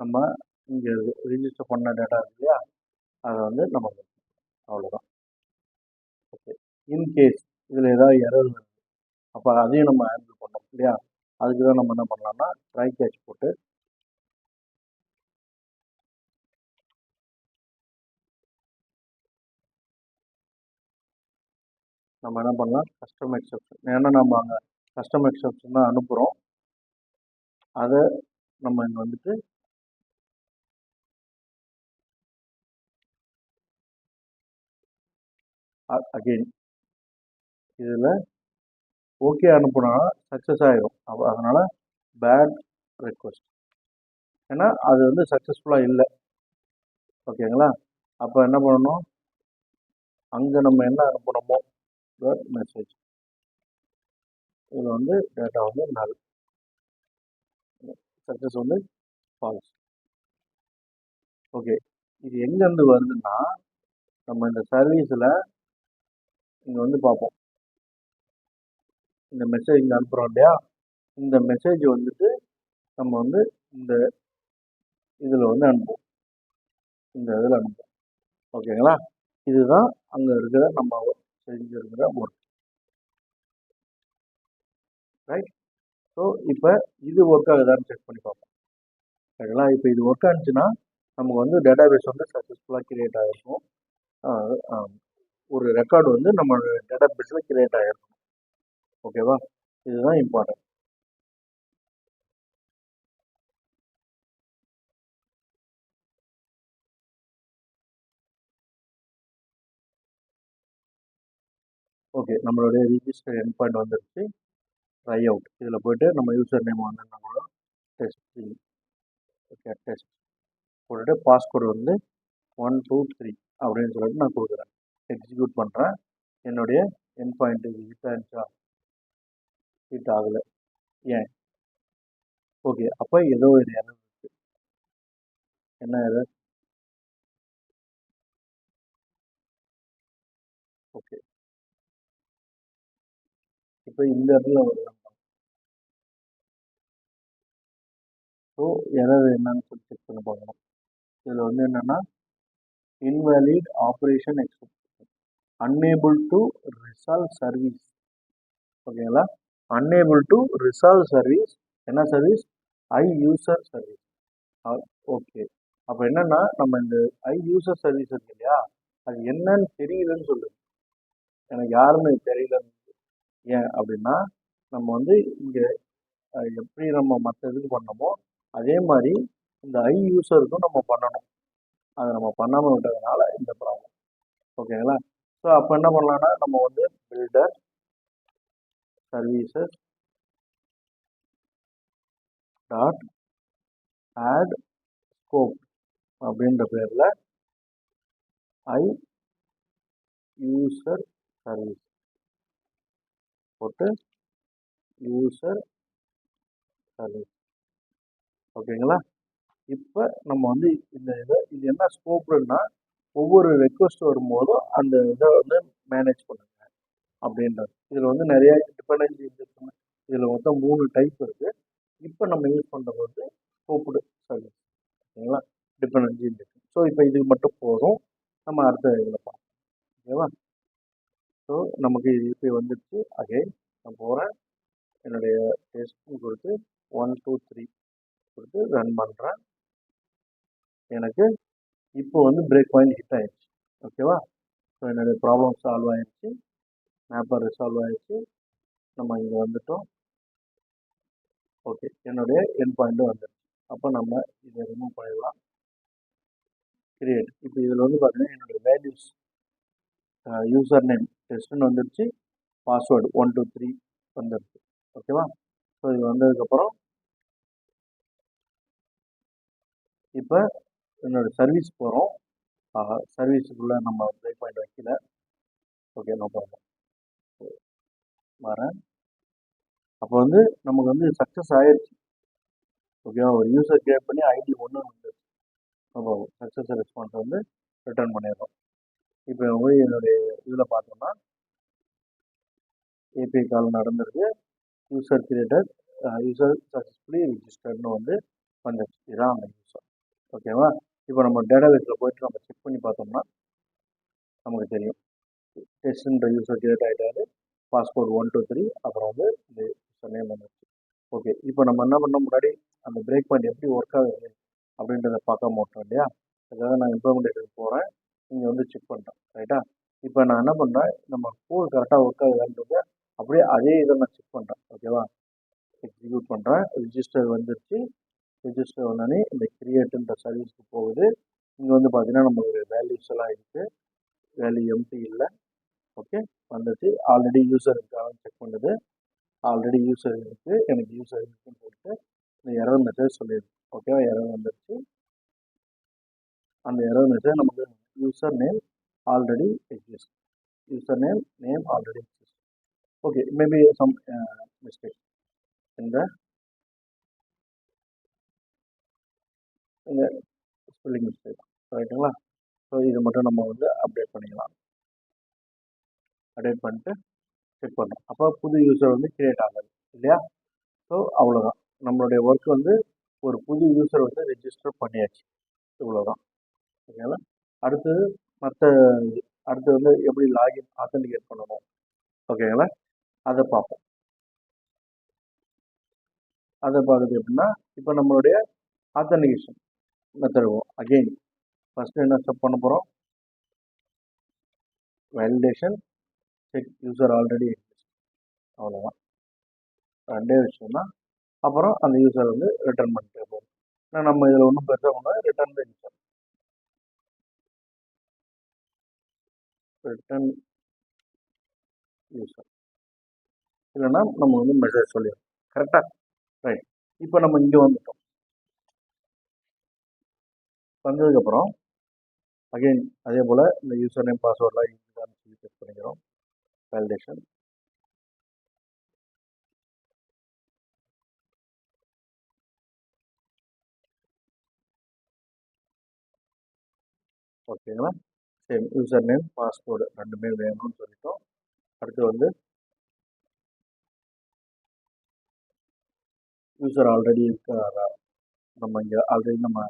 நம்ம இங்கே ரிஜிஸ்டர் பண்ண டேட்டா இருக்கு இல்லையா, அதை வந்து நம்ம அவ்வளோதான். ஓகே, இன்கேஸ் இதில் ஏதாவது எரர் வருது அப்போ அதையும் நம்ம ஹேண்டில் பண்ணோம் இல்லையா. அதுக்கு தான் நம்ம என்ன பண்ணலாம்னா ட்ரை கேட்ச் போட்டு நம்ம என்ன பண்ணலாம் கஸ்டம் எக்ஸெப்ஷன். ஏன்னா நம்ம அங்கே கஸ்டம் எக்ஸெப்ஷன் தான் அனுப்புகிறோம். அதை நம்ம இங்கே வந்துட்டு அகெயின் இதில் ஓகே அனுப்புனா சக்ஸஸ் ஆகிடும். அப்போ அதனால் பேட் ரெக்வஸ்ட், ஏன்னா அது வந்து சக்ஸஸ்ஃபுல்லாக இல்லை. ஓகேங்களா? அப்போ என்ன பண்ணணும், அங்கே நம்ம என்ன அனுப்பணுமோ மெசேஜ் இதில் வந்து டேட்டா வந்து நல், சக்ஸஸ் வந்து ஃபால்ஸ். ஓகே, இது எங்கேருந்து வருதுன்னா நம்ம இந்த சர்வீஸில் இங்கே வந்து பார்ப்போம். இந்த மெசேஜ் இங்கே அனுப்புகிறோம் இல்லையா, இந்த மெசேஜ் வந்துட்டு நம்ம வந்து இந்த இதில் வந்து அனுப்புவோம், இந்த இதில் அனுப்புவோம். ஓகேங்களா? இதுதான் அங்கே இருக்கிற நம்ம செஞ்சுருக்கிற ஒர்க். ரைட்? ஸோ இப்போ இது ஒர்க் ஆகுதான்னு செக் பண்ணி பார்ப்போம். ஓகேங்களா? இப்போ இது ஒர்க் ஆனிச்சுன்னா நமக்கு வந்து டேட்டாபேஸ் வந்து சக்ஸஸ்ஃபுல்லாக கிரியேட் ஆகிருக்கும். ஒரு ரெக்கார்டு வந்து நம்ம டேட்டாபேஸில் கிரியேட் ஆகிருக்கும். ஓகேவா? இதுதான் இம்பார்ட்டன்ட். ஓகே, நம்மளுடைய ரிஜிஸ்டர் எண்ட் பாயிண்ட் வந்துருச்சு. ட்ரை அவுட் இதில் போய்ட்டு நம்ம யூசர் நேம் வந்து நம்மளோட டெஸ்ட் ஓகே டெஸ்ட் போட்டுட்டு பாஸ்வேர்டு வந்து 1 2 3 அப்படின்னு சொல்லிட்டு நான் கொடுக்குறேன். எக்ஸிக்யூட் பண்ணுறேன். என்னுடைய எண்ட் பாயிண்ட் ஹிட் ஆகிடுச்சா? ஹிட் ஆகலை. ஏன்? ஓகே, அப்போ ஏதோ ஒரு எரர் இருக்குது. என்ன எரர்? ஓகே, இப்போ இந்த இடத்துல வருது. ஸோ எரர் என்னன்னு சொல்லி செக் பண்ணி பார்க்கணும். இதில் வந்து என்னென்னா invalid operation exception, unable to resolve service. ஓகேங்களா? unable to resolve service. என்ன சர்வீஸ்? ஐ யூசர் சர்வீஸ். ஓகே, அப்போ என்னன்னா நம்ம இந்த ஐ யூசர் சர்வீஸ் இருக்கு இல்லையா, அது என்னன்னு தெரியலன்னு சொல்லுது. எனக்கு யாருன்னு தெரியலன்னு. ஏன் அப்படின்னா நம்ம வந்து இங்கே எப்படி நம்ம மற்ற இதுக்கு பண்ணமோ அதே மாதிரி இந்த ஐ யூசருக்கும் நம்ம பண்ணணும். அதை நம்ம பண்ணாமல் விட்டதுனால இந்த ப்ராப்ளம். ஓகேங்களா? ஸோ அப்போ என்ன பண்ணலாம்னா நம்ம வந்து builder services dot add scope அப்படின்ற பேரில் ஐ யூசர் சர்வீஸ் போட்டு யூசர் சர்வீஸ். ஓகேங்களா? இப்போ நம்ம வந்து இந்த இது என்ன ஸ்கோப்னா ஒவ்வொரு ரெக்வஸ்ட் வரும்போதும் அந்த இதை வந்து மேனேஜ் பண்ணுங்க அப்படின்றது. இதில் வந்து நிறைய டிபெண்டன்சி இருக்குன்னு இதில் மொத்தம் 3 டைப் இருக்குது. இப்போ நம்ம யூஸ் பண்ணுறது வந்து ஸ்கோப்டு சர்வீஸ். ஓகேங்களா? டிபெண்டன்சி இருக்கு. ஸோ இப்போ இது மட்டும் போதும், நம்ம அடுத்த இதில் பார்ப்போம். ஓகேவா? ஸோ நமக்கு இது இப்போ வந்துடுச்சு. அகைன் நான் போகிறேன், என்னுடைய டெஸ்ட்னு கொடுத்து 1 2 3 கொடுத்து ரன் பண்ணுறேன். எனக்கு இப்போ வந்து பிரேக் பாயிண்ட் ஹிட் ஆயிடுச்சு. ஓகேவா? ஸோ என்னுடைய ப்ராப்ளம் சால்வ் ஆயிடுச்சு, மேப்பர் ரிசால்வ் ஆயிடுச்சு. நம்ம இங்கே வந்துட்டோம். ஓகே, என்னுடைய என் பாயிண்ட்டும் வந்துடுச்சு. அப்போ நம்ம இதை ரிமூவ் பண்ணிடலாம். கிரியேட். இப்போ இதில் வந்து பார்த்தீங்கன்னா என்னுடைய வேல்யூஸ் யூசர் நேம் டெஸ்ட்னு வந்துடுச்சு, பாஸ்வேர்டு 1 2 3 வந்துடுச்சு. ஓகேவா? ஸோ இது வந்ததுக்கப்புறம் இப்போ என்னோடய சர்வீஸ் போகிறோம். சர்வீஸுக்குள்ளே நம்ம பிரேக் பாயிண்ட் வைக்கல. Okay, no problem. வரேன். அப்போ வந்து நமக்கு வந்து சக்ஸஸ் ஆயிடுச்சு. ஓகேவா? ஒரு யூசர் கிரியேட் பண்ணி ஐடி 1 வந்துடுச்சு. நம்ம சக்ஸஸ் ரெஸ்பான்ஸ் வந்து ரிட்டர்ன் பண்ணிடுறோம். இப்போ போய் என்னுடைய இதில் பார்த்தோம்னா ஏபிஐ கால் நடந்திருக்கு. யூசர் கிரியேட்டர் யூசர் சக்ஸஸ்ஃபுல்லி ரிஜிஸ்டர்னு வந்து வந்துடுச்சு. இதுதான் அந்த யூசர். ஓகேவா? இப்போ நம்ம டேட்டாபேஸில் போயிட்டு நம்ம செக் பண்ணி பார்த்தோம்னா நமக்கு தெரியும், டெஸ்ட்ன்ற யூசர் கிரியேட் ஆகிட்டாரு, பாஸ்போர்ட் 1 2 3, அப்புறம் வந்து இந்த யூசர் நேம் வந்துடுச்சு. ஓகே, இப்போ நம்ம என்ன பண்ண முன்னாடி அந்த பிரேக் பாயிண்ட் எப்படி ஒர்க் ஆகுது அப்படின்றத பார்க்க மாட்டோம் இல்லையா? அதுக்காக நான் இம்ப்ளிமெண்டேஷன் போகிறேன், இங்கே வந்து செக் பண்ணுறேன். ரைட்டா? இப்போ நான் என்ன பண்ணுறேன், நம்ம கோட் கரெக்டாக ஒர்க் ஆகுதுன்றது அப்படியே அதே இதை நான் செக் பண்ணுறேன். ஓகேவா? எக்ஸிக்யூட் பண்ணுறேன். ரிஜிஸ்டர் வந்துருச்சு. ரிஜிஸ்டர் வந்தோடனே இந்த கிரியேட்டுன்ற சர்வீஸ்க்கு போகுது. இங்கே வந்து பார்த்தீங்கன்னா நம்மளுடைய வேல்யூஸ் எல்லாம் இருக்குது, வேல்யூ எம்டி இல்லை. ஓகே, வந்துச்சு. ஆல்ரெடி யூசர் இருக்கான்னு செக் பண்ணுது. ஆல்ரெடி யூசர் இருக்குது, எனக்கு யூசர் இருக்குன்னு சொல்லிட்டு இந்த எரர் மெசேஜ் சொல்லிடுது. ஓகேவா? எரர் வந்துருச்சு. அந்த எரர் மெசேஜ் நமக்கு user name already exist, user name already exist. Okay, maybe some mistake இந்த ஸ்பெல்லிங் மிஸ்டேக். ரைட்டுங்களா? ஸோ இது மட்டும் நம்ம வந்து அப்டேட் பண்ணிக்கலாம். அப்டேட் பண்ணிட்டு செக் பண்ணோம். அப்போ புது யூசர் வந்து கிரியேட் ஆகுது இல்லையா? ஸோ அவ்வளோதான், நம்மளுடைய ஒர்க் வந்து ஒரு புது யூசர் வந்து ரெஜிஸ்டர் பண்ணியாச்சு. இவ்வளோதான். ஓகேங்களா? அடுத்தது அடுத்து வந்து எப்படி லாகின் ஆத்தென்டிகேட் பண்ணணும், ஓகேங்களா? அதை பார்ப்போம். அதை பார்க்குறது எப்படின்னா, இப்போ நம்மளுடைய ஆத்தென்டிகேஷன் மெத்தட் அகெயின் ஃபஸ்ட்டு என்ன ஸ்டெப் பண்ண போகிறோம், validation, check user already exist. அவ்வளோதான், ரெண்டே விஷயம் தான். அப்புறம் அந்த யூசர் வந்து ரிட்டர்ன் பண்ணிட்டே போகும். ஏன்னா நம்ம இதில் ஒன்றும் பெருசாக பண்ணால் return the user, return user, இல்லைன்னா நம்ம வந்து மெசேஜ் சொல்லிடுறோம். கரெக்டாக? ரைட். இப்போ நம்ம இங்கே வந்துட்டோம். வந்ததுக்கப்புறம் அகெயின் அதே போல் இந்த யூசர் நேம் பாஸ்வேர்டெலாம் இருக்குதான்னு சொல்லி செக் பண்ணிக்கிறோம். வேலிடேஷன், ஓகேங்களா? சேம் யூசர் நேம் பாஸ்வேர்டு ரெண்டுமே வேணும்னு சொல்லிட்டோம். அடுத்து வந்து யூசர் ஆல்ரெடி இருக்காரா, நம்ம இங்கே ஆல்ரெடி நம்ம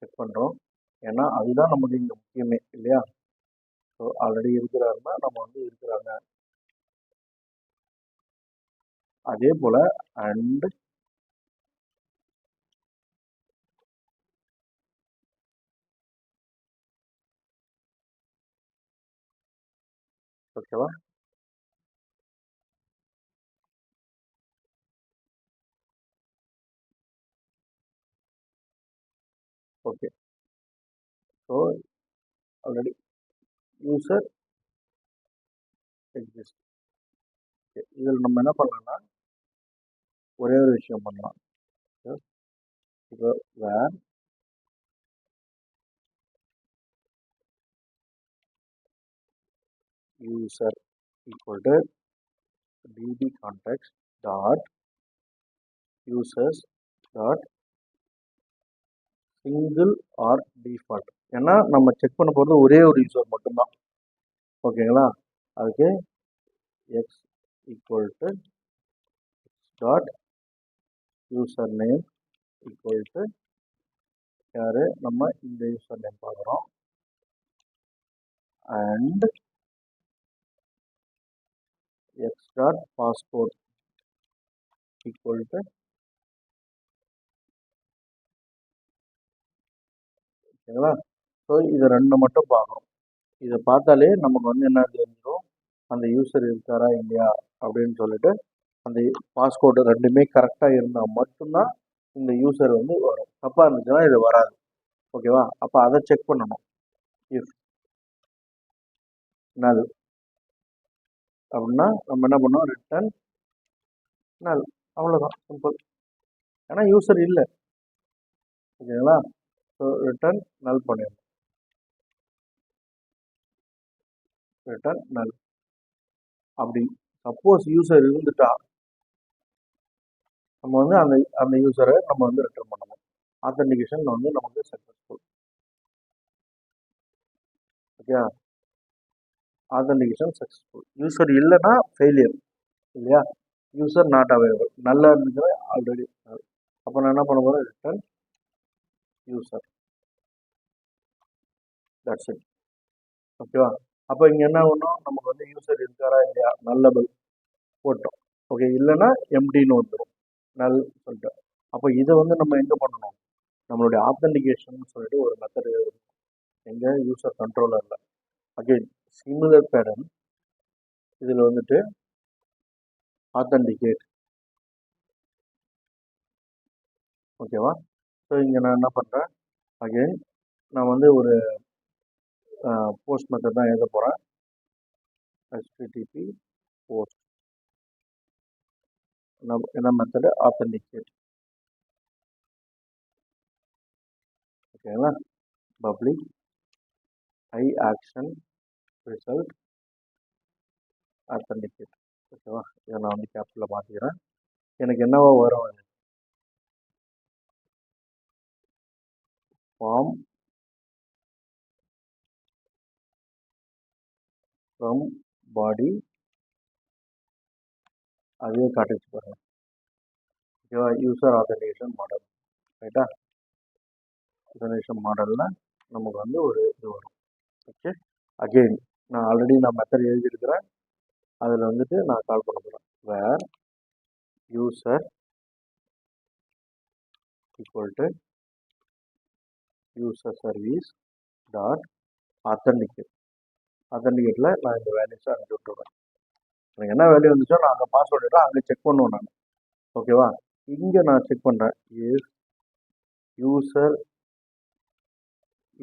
செக் பண்ணுறோம். ஏன்னா அதுதான் நமக்கு இங்கே முக்கியமே இல்லையா? ஸோ ஆல்ரெடி இருக்கிறாருன்னா நம்ம வந்து இருக்கிறாங்க. அதே போல் அண்ட் ஓகேவா? Okay, so already user exist. Okay, இதில் நம்ம என்ன பண்ணலாம்னா ஒரே ஒரு விஷயம் பண்ணலாம். இப்போ வேர் user equal to db context dot users dot single or default. ஏன்னா நம்ம செக் பண்ண போகிறது ஒரே ஒரு யூசர் மட்டும்தான். ஓகேங்களா? அதுக்கு X equal to dot user name equal to யார் நம்ம இந்த யூசர் நேம் பார்க்குறோம் அண்ட் x.passport ஈக்குவல் டு ஓகேங்களா. ஸோ இதை ரெண்டு மட்டும் பார்க்குறோம். இதை பார்த்தாலே நமக்கு வந்து என்ன தெரிஞ்சிடும், அந்த யூசர் இருக்காரா இல்லையா அப்படின்னு சொல்லிட்டு அந்த பாஸ்கோடு ரெண்டுமே கரெக்டாக இருந்தால் மட்டும்தான் இந்த யூசர் வந்து வரும். தப்பாக இருந்துச்சுன்னா இது வராது. ஓகேவா. அப்போ அதை செக் பண்ணணும். இஃப் நல் அப்படின்னா நம்ம என்ன பண்ணோம், ரிட்டர்ன் நல், அவ்வளோதான், சிம்பிள். ஏன்னா யூசர் இல்லை. ஓகேங்களா. ஸோ ரிட்டர்ன் நல் பண்ணிடணும், ரிட்டர்ன் நல். அப்படி சப்போஸ் யூசர் இருந்துட்டா நம்ம வந்து அந்த அந்த யூசரை நம்ம வந்து ரிட்டர்ன் பண்ணணும். ஆத்தென்டிகேஷன் வந்து நமக்கு successful. Okay, authentication successful. User இல்லைன்னா ஃபெயிலியர் இல்லையா. யூசர் நாட் அவைலபிள், நல்லா இருந்துச்சுன்னா ஆல்ரெடி. அப்போ நான் என்ன பண்ண போகிறேன், ரிட்டர்ன் யூசர், தட்ஸ் இட். ஓகேவா. அப்போ இங்கே என்ன பண்ணணும், நமக்கு வந்து யூசர் இருக்காரா இல்லையா, நல்லபிள் போட்டோம். ஓகே, இல்லைன்னா எம்டின்னு வந்துடும், நல் சொல்லிட்டு. அப்போ இதை வந்து நம்ம எங்கே பண்ணணும், நம்மளுடைய ஆத்தென்டிகேஷன் சொல்லிட்டு ஒரு மெத்தடு எங்கள் யூசர் கண்ட்ரோலரில். அகெயின் சிமிலர் பேட்டர்ன், இதில் வந்துட்டு ஆத்தென்டிகேட். ஓகேவா. ஸோ இங்கே நான் என்ன பண்ணுறேன், அகெயின் நான் வந்து ஒரு போஸ்ட் மெத்தட் தான் எழுத போகிறேன். http போஸ்ட் என்ன மெத்தடு, ஆத்தென்டிகேட். ஓகேங்களா. Public I action result authenticate. ஓகேவா. இதை நான் வந்து கேப்டலில் மாற்றிக்கிறேன். எனக்கு என்னவோ வரும், அது ஃபார்ம் ஃப்ரம் பாடி, அதுவே காட்டிச்சு பாருங்க. ஓகேவா. யூசர் ஆத்தென்டிகேஷன் மாடல், ரைட்டா. ஆத்தென்டிகேஷன் மாடலில் நமக்கு வந்து ஒரு இது வரும். ஓகே, அகெயின் நான் ஆல்ரெடி நான் மெத்தட் எழுதியிருக்கிறேன், அதில் வந்துட்டு நான் கால் பண்ண போகிறேன். Where user equal to user service dot authenticate. ஆத்தென்டிகேட்டில் நான் இந்த வேல்யூஸை அனுப்பி விட்டுருவேன். எனக்கு என்ன வேல்யூ வந்துச்சோ நான் அங்கே பாஸ்வேர்டு எடுத்து அங்கே செக் பண்ணுவேன் நான். ஓகேவா. இங்கே நான் செக் பண்ணுறேன், இஸ் யூசர்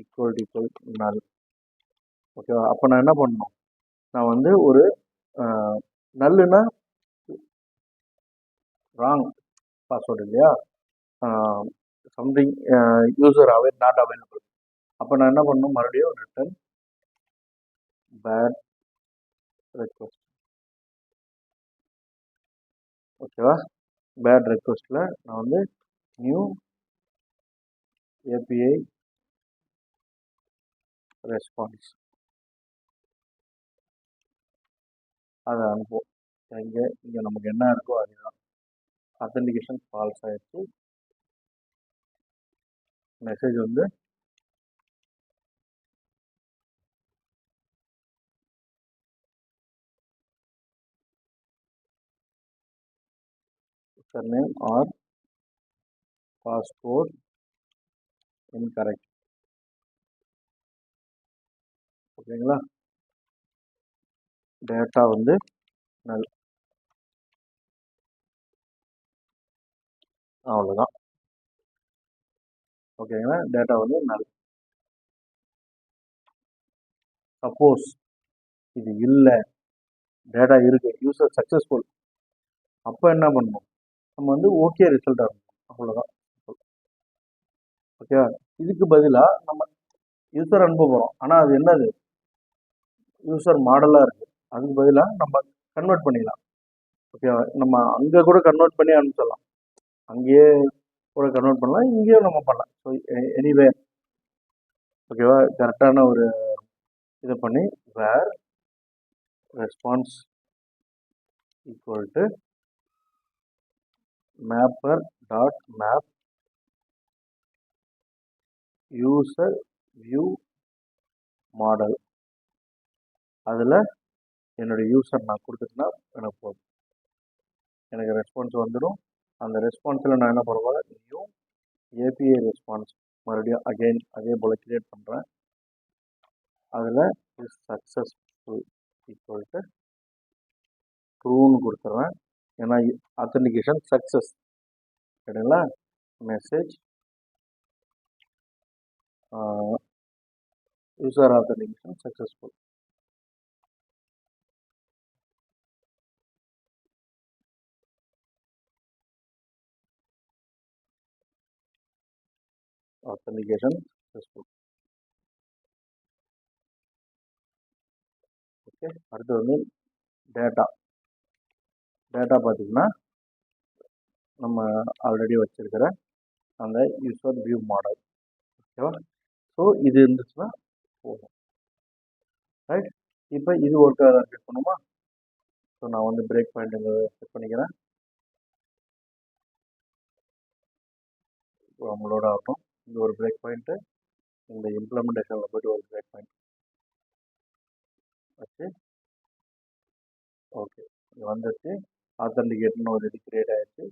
ஈக்குவல் நல். ஓகேவா. அப்போ நான் என்ன பண்ணணும், நான் வந்து ஒரு நல்லுன்னா ராங் பாஸ்வேர்டு இல்லையா, சம்திங் யூசர் நாட் அவைலபிள். அப்போ நான் என்ன பண்ணணும், மறுபடியும் ரிட்டர்ன் பேட் ரெக்வஸ்ட். ஓகேவா. பேட் ரெக்வஸ்ட்டில் நான் வந்து நியூ ஏபிஐ ரெஸ்பான்ஸ் அதை அனுப்புவோம். இங்கே நமக்கு என்ன இருக்கோ அதுதான். ஆத்தென்டிகேஷன் ஃபால்ஸ் ஆகிடுச்சு. மெசேஜ் வந்து surname or passport incorrect. ஓகேங்களா. டேட்டா வந்து நல், அவ்வளோதான். ஓகேங்களா. டேட்டா வந்து நல். சப்போஸ் இது இல்லை, டேட்டா இருக்கு, யூசர் சக்ஸஸ்ஃபுல், அப்போ என்ன பண்ணணும், நம்ம வந்து ஓகே ரிசல்ட் ஆகணும், அவ்வளோதான். ஓகேவா. இதுக்கு பதிலாக நம்ம யூசர் அனுப்ப போகிறோம், ஆனால் அது என்னது, யூசர் மாடலாக இருக்குது. அதுக்கு பதிலாக நம்ம கன்வெர்ட் பண்ணிடலாம். ஓகேவா. நம்ம அங்கே கூட கன்வெர்ட் பண்ணி அனுப்பிச்சிடலாம், அங்கேயே கூட கன்வெர்ட் பண்ணலாம், இங்கேயும் நம்ம பண்ணலாம். ஸோ எனிவே ஓகேவா. கரெக்டான ஒரு இதை பண்ணி where response equal to mapper dot map user view model. அதில் என்னுடைய யூசர் நான் கொடுத்துட்டுனா எனக்கு போதும், எனக்கு ரெஸ்பான்ஸ் வந்துடும். அந்த ரெஸ்பான்ஸில் நான் என்ன பண்ணுவேன், நியூ ஏபிஐ ரெஸ்பான்ஸ் மறுபடியும் அகெயின் அதே போல் கிரியேட் பண்ணுறேன். அதில் இஸ் சக்ஸஸ்ஃபுல் ஈக்குவல் டு ட்ரூன்னு கொடுத்துட்றேன். ஏன்னா ஆத்தென்டிகேஷன் சக்ஸஸ் சரிங்களா. Message user authentication successful. Authentication successful. Okay, அடுத்து வந்து டேட்டா. டேட்டா பார்த்தீங்கன்னா நம்ம ஆல்ரெடி வச்சிருக்கிற அந்த யூசர் வியூ மாடல். ஓகேவா. ஸோ இது இருந்துச்சுன்னா போதும். ரைட், இப்போ இது ஒர்க்காக செக் பண்ணுமா. ஸோ நான் வந்து பிரேக் பாயிண்ட் செக் பண்ணிக்கிறேன். நம்மளோட ஆகட்டும். இது ஒரு பிரேக் பாயிண்ட்டு, இந்த இம்ப்ளிமெண்டேஷனில் போய்ட்டு ஒரு பிரேக் பாயிண்ட் வச்சு ஓகே இது வந்துச்சு. ஆத்தென்டிகேட்னு ஒரு இது கிரியேட் ஆகிடுச்சு.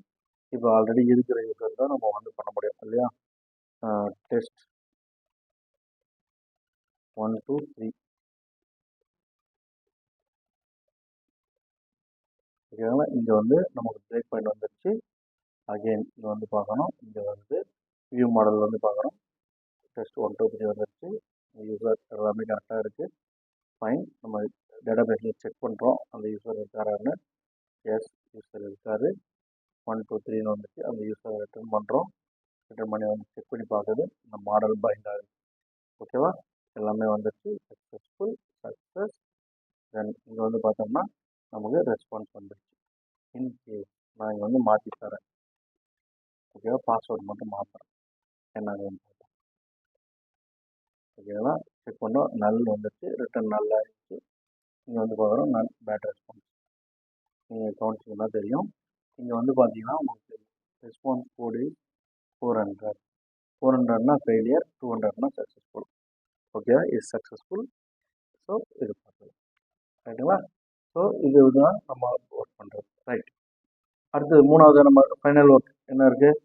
இப்போ ஆல்ரெடி இருக்கிற யூசர் தான் நம்ம வந்து பண்ண முடியும் இல்லையா. டெஸ்ட் 1 2 3 ஓகேங்களா. இங்கே வந்து நமக்கு பிரேக் பாயிண்ட் வந்துடுச்சு. அகெயின் இங்கே வந்து பார்க்கணும், இங்கே வந்து வியூ மாடல் வந்து பார்க்கணும். டெஸ்ட் 1 2 3 வந்துடுச்சு. யூசர் எல்லாமே கரெக்டாக இருக்குது. ஃபைன். நம்ம டேட்டா பேஸில் செக் பண்ணுறோம் அந்த யூசர் இருக்காரான்னு. எஸ், யூசர் இருக்காரு. 1 2 3ன்னு வந்துச்சு. அந்த யூசரை ரிட்டர்ன் பண்ணுறோம். ரிட்டர்ன் பண்ணி வந்து செக் பண்ணி பார்க்குது. இந்த மாடல் பைண்ட் ஆகுது. ஓகேவா. எல்லாமே வந்துச்சு. Successful, success. தென் இங்கே வந்து பார்த்தோம்னா நமக்கு ரெஸ்பான்ஸ் வந்துடுச்சு. இன்கேஸ் நான் இங்கே வந்து மாற்றி தரேன். ஓகேவா, பாஸ்வேர்டு மட்டும் மாற்றுறேன். என்னங்க ஓகேவா. செக் பண்ணோம், நல் வந்துச்சு. ரிட்டர்ன் நல்லா ஆகிடுச்சு. இங்கே வந்து பார்க்குறோம் நல் பேட் ரெஸ்பான்ஸ். நீங்கள் கவனிச்சிங்கன்னா தெரியும். இங்கே வந்து பார்த்தீங்கன்னா உங்களுக்கு தெரியும் ரெஸ்பான்ஸ் கோடு 400. 400னா ஃபெயிலியர், 200னா சக்ஸஸ்ஃபுல். ஓகேவா, இஸ் சக்ஸஸ்ஃபுல். ஸோ இது பார்க்கலாம் ரைட்டுங்களா. ஸோ இதுதான் நம்ம ஒர்க் பண்ணுறது. ரைட், அடுத்தது மூணாவது நம்ம ஃபைனல் ஒர்க் என்ன இருக்குது.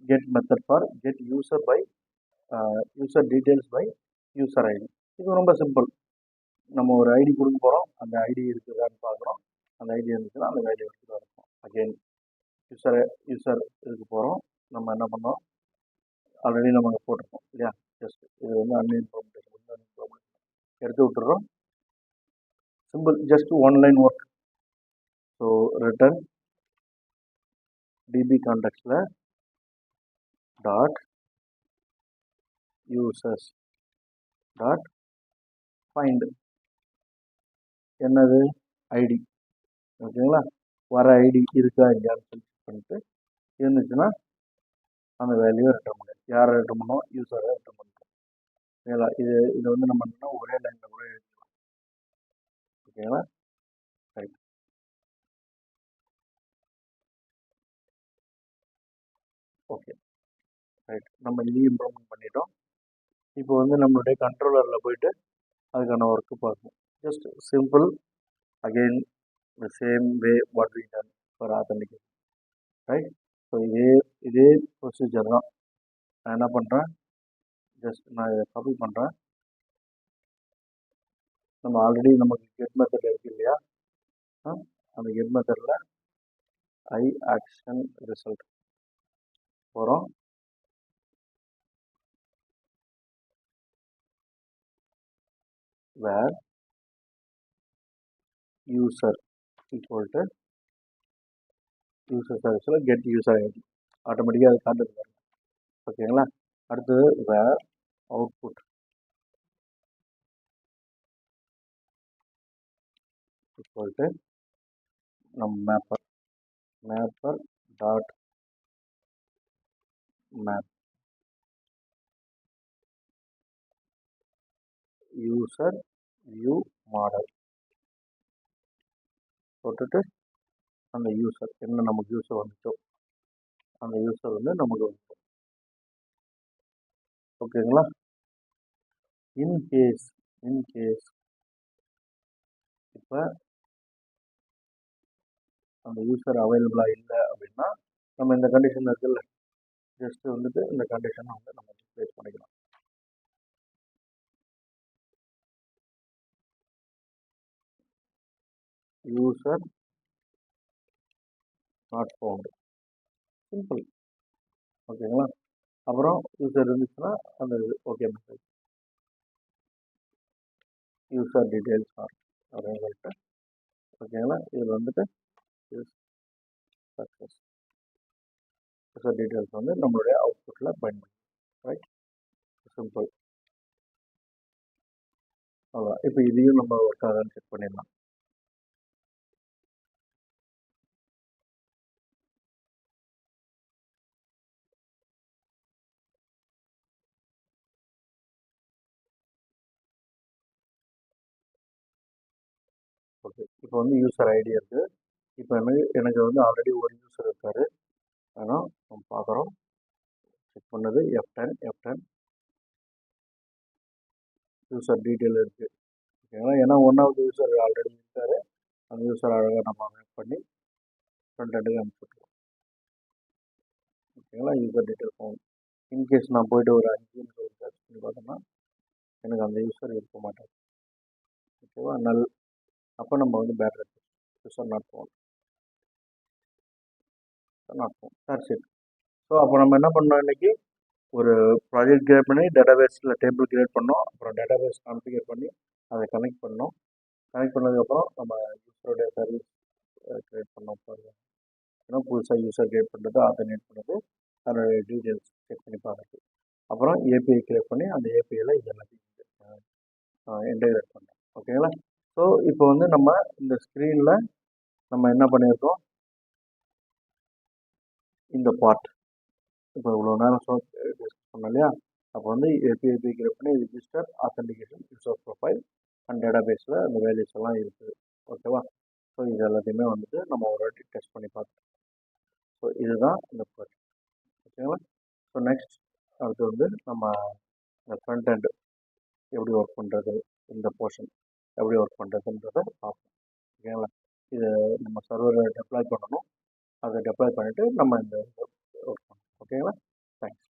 Get method for get user by user details by user ID. இது ரொம்ப சிம்பிள். நம்ம ஒரு ஐடி கொடுக்க போகிறோம். அந்த ஐடி இருக்குதான்னு பார்க்குறோம். அந்த ஐடி இருந்துச்சுன்னா அந்த ஐடி எடுத்துகிட்டு வரணும். அகெயின் யூசர் இதுக்கு போகிறோம். நம்ம என்ன பண்ணோம், ஆல்ரெடி நம்ம போட்டிருக்கோம் இல்லையா. ஜஸ்ட் இது வந்து அன்இன்ஃபார்மேஷன் எடுத்து விட்டுறோம். Simple, just one line work. So return DB கான்டெக்ட்ஸில் டாட் யூசர்ஸ் டாட் ஃபைண்ட் என்னது ஐடி. ஓகேங்களா, வர ஐடி இருக்கா இல்லையான்னு சொல்லி பண்ணிட்டு இருந்துச்சுன்னா அந்த வேல்யூவை ரிட்டர்ன் பண்ணும். யாரை ரிட்டர்ன் பண்ணோம், யூசரை ரிட்டர்ன் பண்ணுறோம். ஓகேங்களா. இது வந்து நம்ம என்னன்னா ஒரே லைனில் கூட எழுதிக்கலாம். ஓகேங்களா. Right, okay right. நம்ம இதையும் இம்ப்ளிமெண்ட் பண்ணிட்டோம். இப்போ வந்து நம்மளுடைய கண்ட்ரோலரில் போயிட்டு அதுக்கான ஒர்க்கு பார்க்கணும். Just simple, again the same way what we done for authentication. Right. So இதே ப்ரொசீஜர் தான். நான் என்ன பண்ணுறேன், ஜஸ்ட் நான் இதை காப்பி பண்ணுறேன். நம்ம ஆல்ரெடி நமக்கு கெட் மெத்தட் இருக்குது இல்லையா. அந்த கெட் மெத்தடில் ஐ ஆக்ஷன் ரிசல்ட் போகிறோம். வேர் யூசர் ஈக்குவல் டு யூசர் சர்வீஸில் கெட் யூசர் ஐடி ஆட்டோமேட்டிக்காக அது காட்டுது. ஓகேங்களா. அடுத்தது வேர் அவுட்புட் ஈக்குவல் டு நம்ம mapper dot map user view model போட்டுட்டு அந்த யூசர் என்ன நமக்கு யூசர் வந்துச்சோ அந்த யூசர் வந்து நமக்கு ஓகேங்களா? இன்கேஸ் இப்போ அந்த யூசர் அவைலபிளாக இல்லை அப்படின்னா நம்ம இந்த கண்டிஷன் இருக்குல்ல, ஜஸ்ட் வந்துட்டு இந்த கண்டிஷனை வந்து நம்ம ப்ளேஸ் பண்ணிக்கலாம். User not found, simple. ஓகேங்களா? அப்புறம் யூசர் இருந்துச்சுன்னா அந்த ஓகே மெசேஜ், யூசர் டீட்டெயில்ஸ் அப்படின்னு சொல்லிட்டு. ஓகேங்களா? இதில் வந்துட்டு சக்ஸஸ் யூசர் டீட்டெயில்ஸ் வந்து நம்மளுடைய அவுட்புட்டில் பயன்படுத்தும். Right, simple. அவ்வளோதான். இப்போ இதையும் நம்ம ஒர்க் ஆகான்னு செக் பண்ணிடலாம். ஓகே, இப்போ வந்து யூசர் ஐடி இருக்குது. இப்போ எனக்கு வந்து ஆல்ரெடி ஒரு யூசர் இருக்கார். ஆனால் நம்ம பார்க்குறோம், செக் பண்ணது F10 யூசர் டீட்டெயில் இருக்குது. ஓகேங்களா? ஏன்னா ஒன்றாவது யூசர் ஆல்ரெடி இருக்கார். அந்த யூசர் அழகாக நம்ம மேக் பண்ணி ஃப்ரண்ட் எண்டுக்கு அனுப்பிச்சுட்ருவோம். ஓகேங்களா? யூசர் டீட்டெயில் ஃபோன் இன்கேஸ் நான் போய்ட்டு ஒரு 5 சர்ச் பண்ணி பார்த்தோம்னா எனக்கு அந்த யூசர் இருக்க மாட்டார். ஓகேவா? அப்போ நம்ம வந்து battery user not phone that's it. So அப்போ நம்ம என்ன பண்ணோம், இன்றைக்கி ஒரு ப்ராஜெக்ட் கிரியேட் பண்ணி டேட்டாபேஸில் டேபிள் கிரியேட் பண்ணோம். அப்புறம் டேட்டாபேஸ் கான்ஃபிகர் பண்ணி அதை கனெக்ட் பண்ணோம். கனெக்ட் பண்ணதுக்கப்புறம் நம்ம யூஸருடைய சர்வீஸ் கிரியேட் பண்ணோம். பாருங்கள், ஏன்னா புதுசாக யூஸர் கிரியேட் பண்ணுறது, ஆத்தென்டிகேட் பண்ணுறது, அதனுடைய டீட்டெயில்ஸ் செக் பண்ணி பார்க்குறது. அப்புறம் ஏபிஐ கிரியேட் பண்ணி அந்த ஏபிஐயில் இது எல்லாத்தையும் இன்டெகிரேட் பண்ணோம். ஓகேங்களா? ஸோ இப்போ வந்து நம்ம இந்த ஸ்க்ரீனில் நம்ம என்ன பண்ணியிருக்கோம், இந்த பார்ட் இப்போ இவ்வளோ நேரம் டிஸ்கஸ் பண்ணோம் இல்லையா? அப்போ வந்து ஏபிஐ கிரியேட் பண்ணி register, authentication, user profile and டேட்டாபேஸில் அந்த வேல்யூஸ் எல்லாம் இருக்குது. ஓகேவா? ஸோ இது எல்லாத்தையுமே வந்துட்டு நம்ம ஒரு வாட்டி டெஸ்ட் பண்ணி பார்த்தோம். ஸோ இதுதான் இந்த ப்ராஜெக்ட். ஓகேங்களா? ஸோ நெக்ஸ்ட் அடுத்து வந்து நம்ம இந்த ஃப்ரண்ட் எண்ட் எப்படி ஒர்க் பண்ணுறது, இந்த போர்ஷன் எப்படி ஒர்க் பண்ணுறதுன்றதை பார்ப்போம். ஓகேங்களா? இதை நம்ம சர்வரை டெப்ளாய் பண்ணணும். அதை டெப்ளாய் பண்ணிவிட்டு நம்ம இந்த ஒர்க் பண்ணணும். ஓகேங்களா? தேங்க்ஸ்.